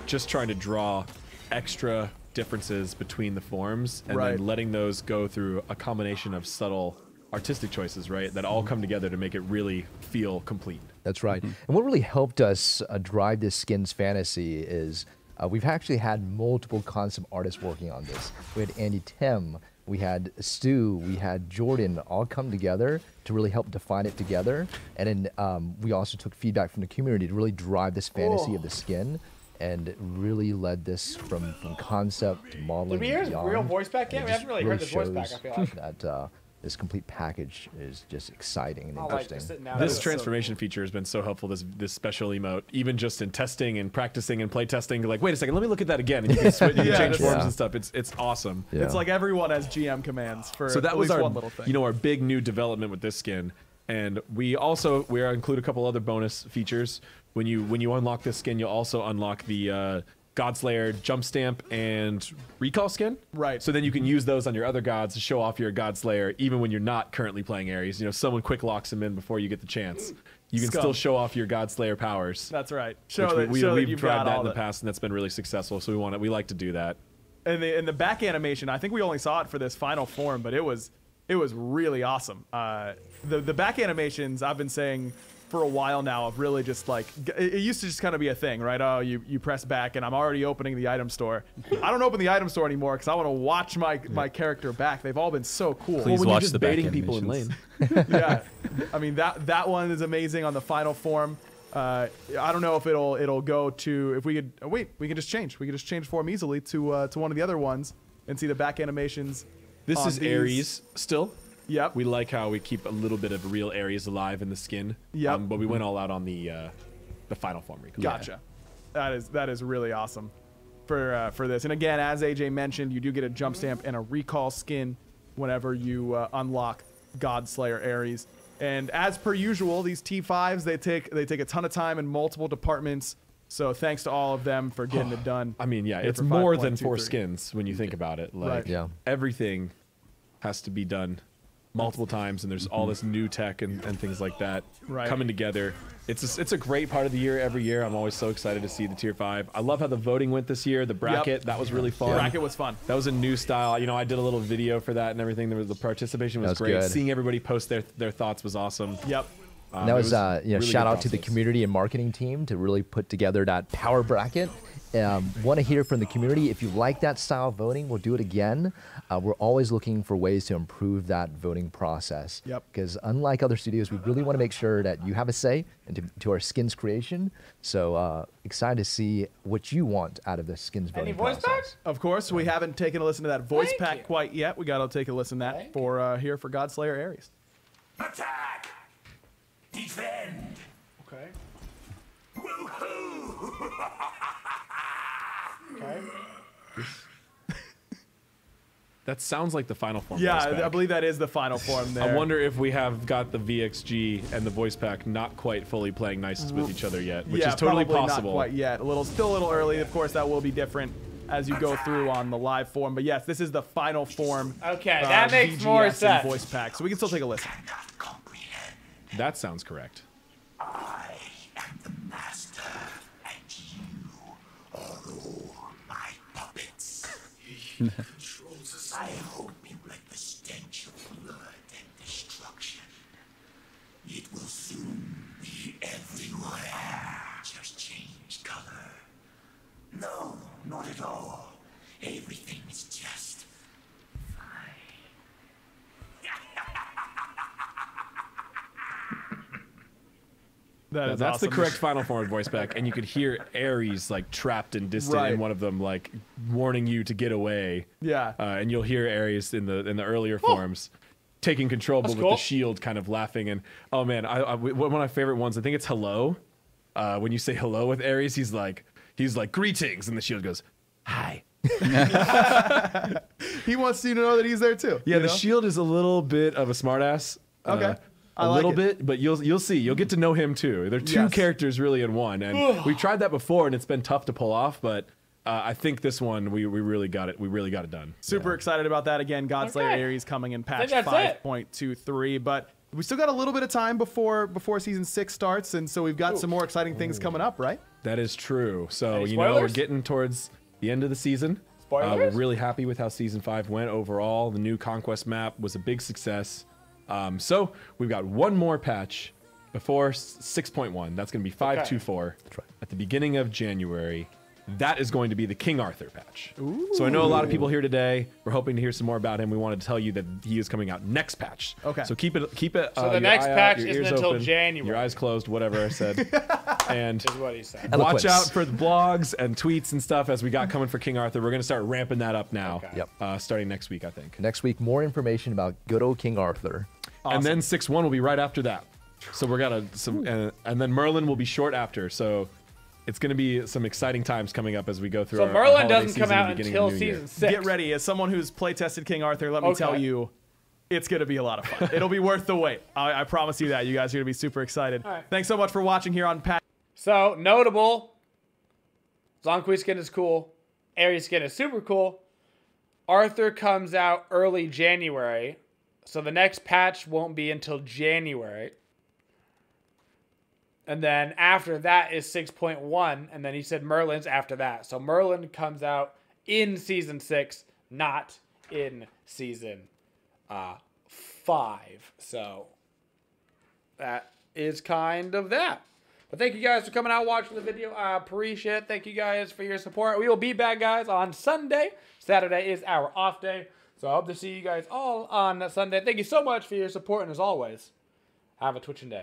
just trying to draw extra differences between the forms, and then letting those go through a combination of subtle artistic choices, right? That all come together to make it really feel complete. That's right. And what really helped us drive this skin's fantasy is we've actually had multiple concept artists working on this. We had Andy Tim, we had Stu, we had Jordan all come together to really help define it together. And then we also took feedback from the community to really drive this fantasy of the skin, and really led this from concept to modeling. Did we hear his real voice back yet? We haven't really heard his voice back, I feel like. That this complete package is just exciting and interesting. This transformation feature has been so helpful, this special emote, even just in testing and practicing and play testing. Like, wait a second, let me look at that again. And you can switch, you can change forms and stuff. It's awesome. Yeah. It's like everyone has GM commands for so that at was least our, one little thing. you know, our big new development with this skin. And we include a couple other bonus features. When you unlock this skin, you'll also unlock the Godslayer jump stamp and recall skin. Right. So then you can use those on your other gods to show off your Godslayer, even when you're not currently playing Ares. You know, someone quick locks them in before you get the chance. You can still show off your Godslayer powers. That's right. We've tried that in the past, and that's been really successful. So we like to do that. And the back animation, I think we only saw it for this final form, but it was really awesome. The back animations, I've been saying for a while now of really just like, it used to just kind of be a thing, right? Oh, you press back and I'm already opening the item store. I don't open the item store anymore because I want to watch my character back. They've all been so cool. Please watch the baiting people in lane. Yeah, I mean that one is amazing on the final form. I don't know if it'll go to, if we could we can just change. We could just change form easily to one of the other ones and see the back animations. This is ARES still. Yep. We like how we keep a little bit of real ARES alive in the skin. Yep. But we went all out on the final form recall. Gotcha. That is really awesome for this. And again, as AJ mentioned, you do get a jump stamp and a recall skin whenever you unlock Godslayer ARES. And as per usual, these T5s they take a ton of time in multiple departments. So thanks to all of them for getting it done. I mean, yeah, it's more than 4 skins when you think about it. Like everything has to be done multiple times, and there's all this new tech and things like that coming together. It's a great part of the year every year. I'm always so excited to see the tier 5. I love how the voting went this year. The bracket, that was really fun. Bracket was fun. That was a new style. You know, I did a little video for that and everything. The participation was great. Good. Seeing everybody post their thoughts was awesome. Yep. That was really shout out to the community and marketing team to really put together that power bracket. Want to hear from the community. If you like that style of voting, we'll do it again. We're always looking for ways to improve that voting process. Yep. Because unlike other studios, we really want to make sure that you have a say into our skins creation. So excited to see what you want out of the skins voting process. Any voice packs? Of course, we haven't taken a listen to that voice pack quite yet. We got to take a listen to that for here for Godslayer ARES. Attack! Defend! Okay. Woohoo! Okay. That sounds like the final form. Yeah, I believe that is the final form there. I wonder if we have got the VXG and the voice pack not quite fully playing nice with each other yet, which is totally possible. Not quite yet. Still a little early. Of course, that will be different as you go through on the live form. But yes, this is the final form. Okay, that makes VGS more and sense. Voice pack, so we can still take a listen. That sounds correct. I am the master, and you are all my puppets. He controls us. I hope you like the stench of blood and destruction. It will soon be everywhere. Just change color. No, not at all. Everything is just fine. That's awesome. The correct awesome. final form of voice pack, and you could hear ARES like trapped and distant in one of them, like warning you to get away. Yeah. And you'll hear ARES in the earlier forms taking control, but with the shield kind of laughing. And oh man, one of my favorite ones. I think it's hello. When you say hello with ARES, he's like greetings, and the shield goes hi. He wants you to know that he's there too. Yeah, the shield is a little bit of a smartass. Okay. A little bit, but you'll see. You'll get to know him too. They're two characters really in one, and we've tried that before, and it's been tough to pull off. But I think this one we really got it. We really got it done. Super excited about that. Again, Godslayer ARES coming in patch 5.23, but we still got a little bit of time before season 6 starts, and so we've got some more exciting things coming up, right? That is true. So we're getting towards the end of the season. We're really happy with how season 5 went overall. The new Conquest map was a big success. So we've got one more patch before 6.1. That's going to be 5.24 at the beginning of January. That is going to be the King Arthur patch. Ooh. So I know a lot of people here today. We're hoping to hear some more about him. We wanted to tell you that he is coming out next patch. Okay. So keep it. So the next patch isn't until January. Your eyes closed, whatever I said. And is what he said. Watch out for the blogs and tweets and stuff as we got coming for King Arthur. We're going to start ramping that up now. Yep. Starting next week, I think. Next week, more information about good old King Arthur. Awesome. And then 6.1 will be right after that. So we're got and then Merlin will be short after. So it's going to be some exciting times coming up as we go through. So Merlin doesn't come out until season 6. Get ready. As someone who's playtested King Arthur, let me tell you, it's going to be a lot of fun. It'll be worth the wait. I promise you that. You guys are going to be super excited. Right. Thanks so much for watching here on Pat. So notable, Zhong skin is cool. ARES skin is super cool. Arthur comes out early January. So the next patch won't be until January. And then after that is 6.1. And then he said Merlin's after that. So Merlin comes out in season 6, not in season 5. So that is kind of that. But thank you guys for coming out watching the video. I appreciate it. Thank you guys for your support. We will be back, guys, on Sunday. Saturday is our off day. So I hope to see you guys all on Sunday. Thank you so much for your support. And as always, have a twitching day.